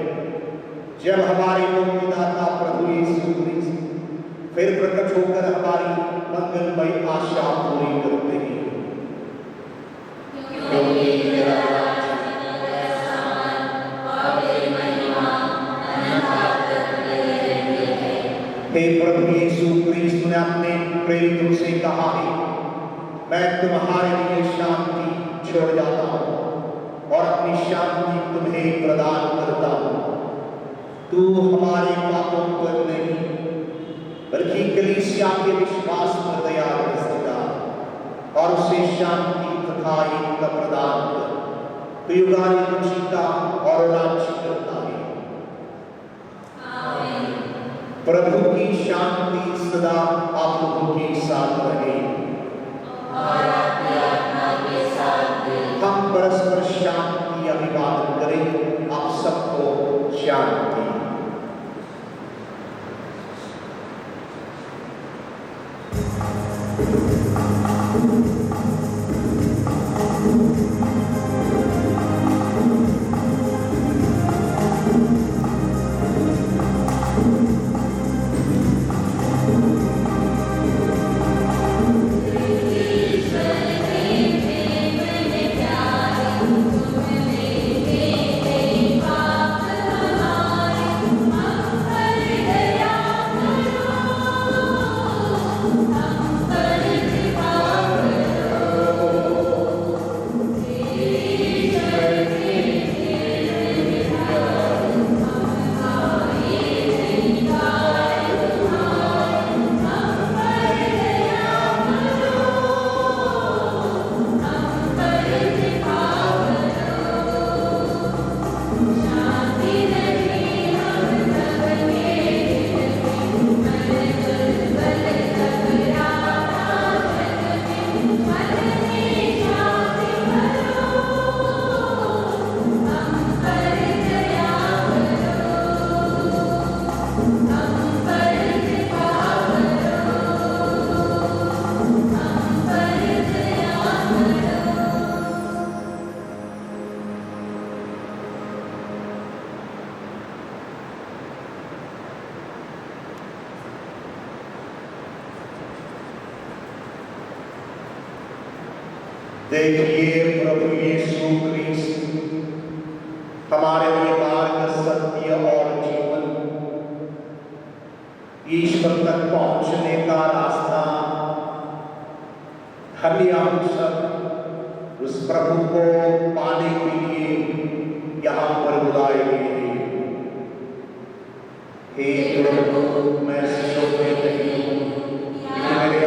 जब हमारे मुक्तिदाता प्रभु यीशु क्रिस्त फिर प्रकट होकर हमारी मंगलमय आशा पूरी करते हैं। क्योंकि तेरा हे प्रभु यीशु क्रिस्त ने अपने प्रेरितों से कहा है, मैं तुम्हारे लिए शांति छोड़ जाता हूँ और अपनी शांति तुम्हें प्रदान करता हूँ। तू हमारे पापों पर नहीं बल्कि कलीसिया के विश्वास पर दया रखता और उसे शांति तथा एकता प्रदान कर तो युगानी रुचिता और राज्य करता है। प्रभु की शांति सदा आप लोगों के साथ रहे और आपकी आत्मा के साथ भी। हम परस्पर शांति अभिवादन करें। आप सबको शांति। देखिए प्रभु यीशु क्रिस्त हमारे लिए मार्ग, सत्य और जीवन, ईश्वर तक पहुंचने का रास्ता। हम सब उस प्रभु को पाने के लिए यहाँ पर बुलाए गए हैं। हे प्रभु, मैं योग्य नहीं हूँ कि मेरे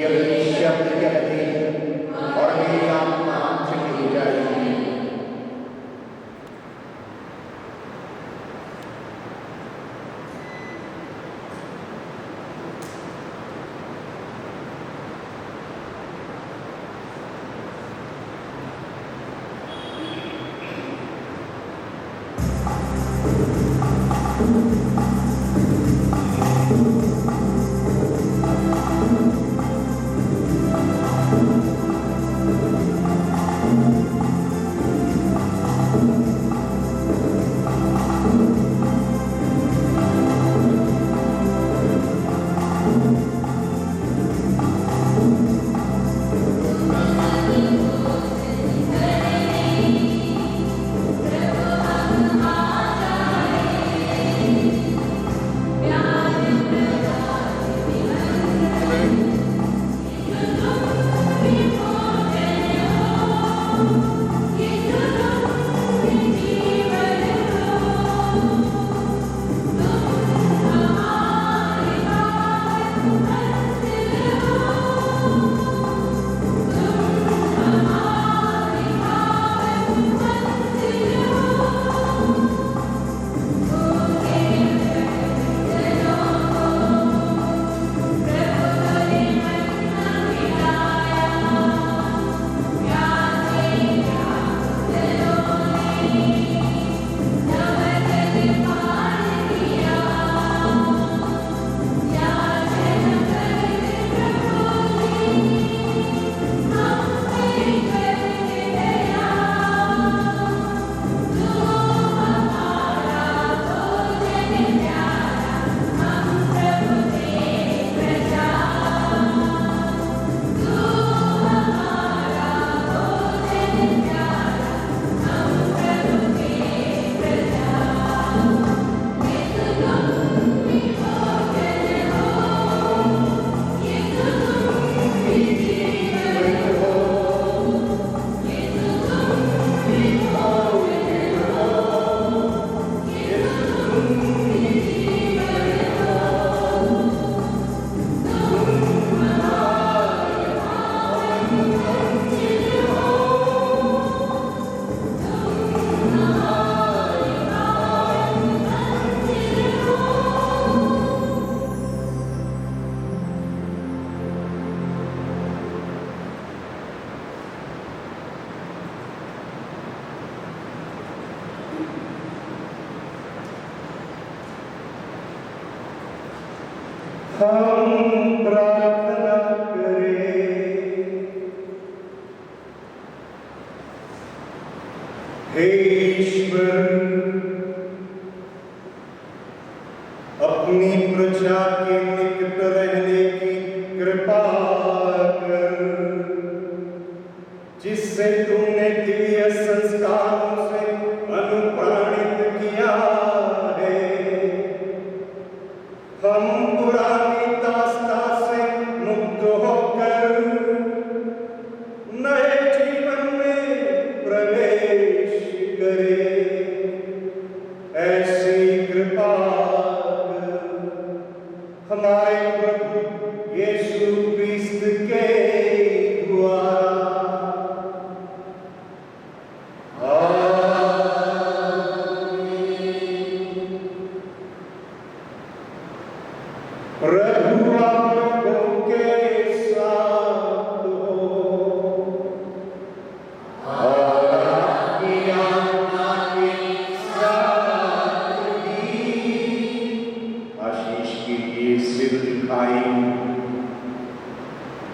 यदि शब्द कहते और मेरी आत्मा चली जाएगी। हम प्रार्थना करें। हे ईश्वर, अपनी प्रजा के निकट रहने की कृपा कर, जिससे तुमने दिव्य संस्कारों से अनुप्राणित किया है। हम पुरानी दास्ता से मुक्त होकर नए जीवन में प्रवेश करें। ऐसी कृपा कर हमारे प्रभु यीशु क्रिस्त के द्वारा। प्रभु आप लोगों के साथ हो और आपकी आत्मा के साथ भी। आशीष कीजिए, सिर झुकाएं।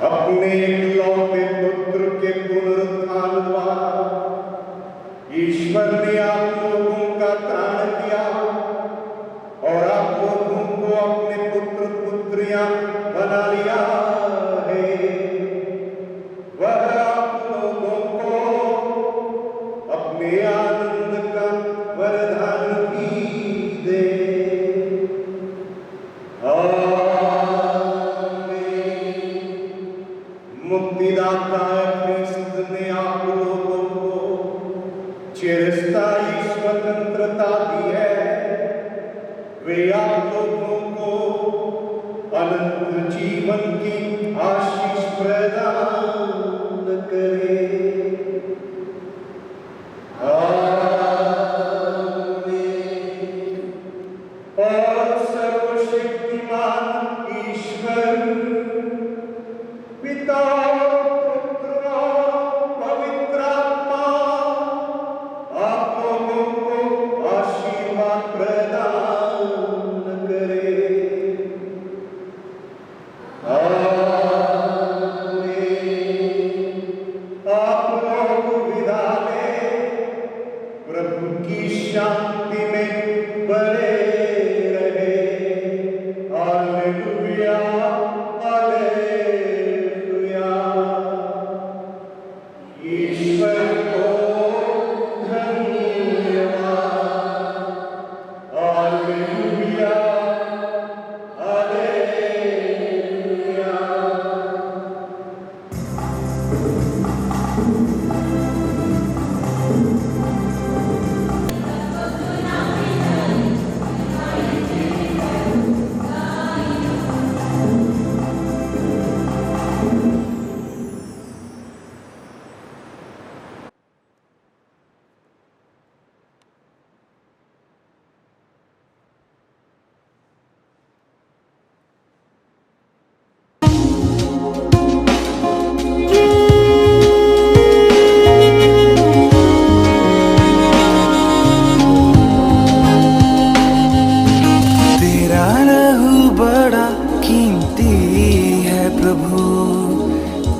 अपने इकलौते पुत्र के पुनरुत्थान द्वारा ईश्वर ने आप लोगों का त्राण किया और आप लोगों को अपने पुत्र पुत्रियां बना लिया है। वह आप लोगों को अपने आनंद का वरदान भी दे। मुक्तिदाता क्रिस्त ने आप लोगों को चिरस्थायी स्वतंत्रता दी है। वे आप लोगों को अनंत जीवन की आशीष प्रदान करे। और सर्वशक्तिमान ईश्वर पिता, पुत्र और पवित्र आत्मा आप लोगों को आशीर्वाद प्रदान करे। आप लोग विदा लें। प्रभु की शांति में बने रहे। Hallelujah, hallelujah. ईश्वर को धन्यवाद। Hallelujah, hallelujah.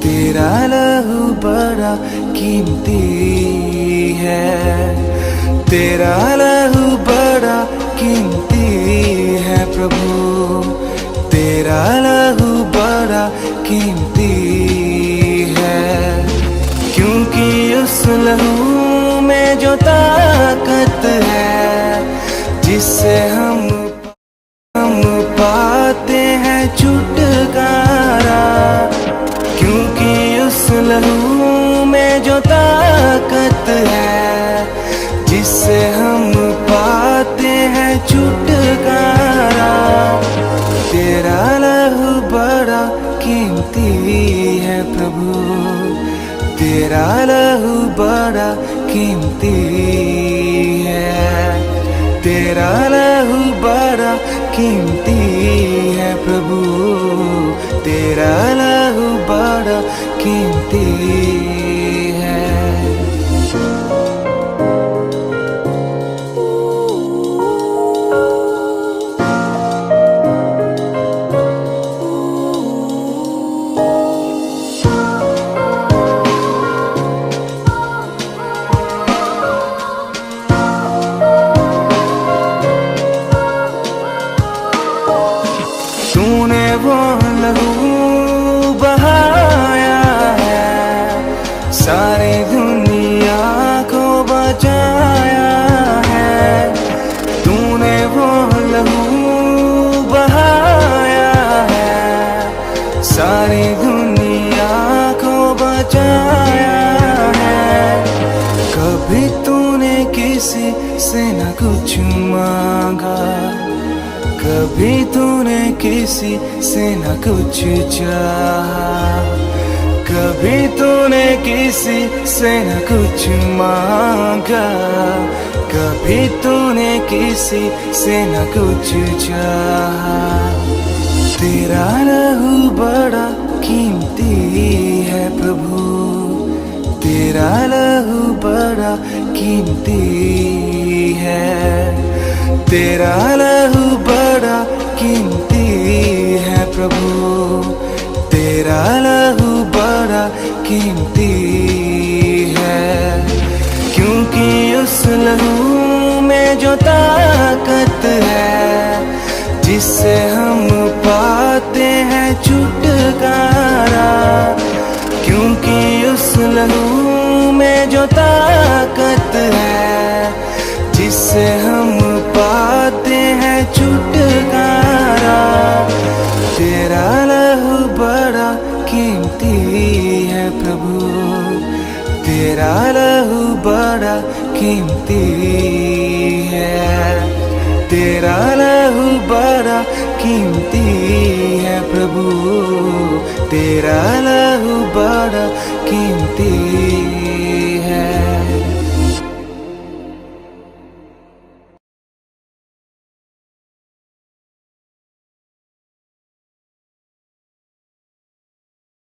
तेरा लहू बड़ा कीमती है। तेरा लहू बड़ा कीमती है प्रभु। तेरा लहू बड़ा कीमती है। क्योंकि उस लहू में जो ताकत है, जिससे हम पाते हैं छुटकारा। क्योंकि उस लहू में जो ताकत है, जिससे हम पाते हैं छुटकारा। तेरा लहू बड़ा कीमती है प्रभु। तेरा लहू बड़ा कीमती है। तेरा लहू बड़ा कीमती है प्रभु। तेरा लहू बड़ा कीमती है। सारी दुनिया को बचाया है। कभी तूने किसी से न कुछ मांगा, कभी तूने किसी से न कुछ चाहा, कभी तूने किसी से न कुछ मांगा, कभी तूने किसी से न कुछ चाहा। तेरा लहू बड़ा कीमती है प्रभु, तेरा लहू बड़ा कीमती है, तेरा लहू बड़ा कीमती है प्रभु, तेरा लहू बड़ा कीमती है। क्योंकि उस लहू में जो ताकत है, जिससे हम पाते हैं छुटकारा, क्योंकि उस लहू में जो ताकत है, जिससे हम पाते हैं छुटकारा। तेरा लहू बड़ा कीमती है प्रभु, तेरा लहू बड़ा कीमती है, तेरा लहू बड़ा कीमती है प्रभु, तेरा लहू बड़ा कीमती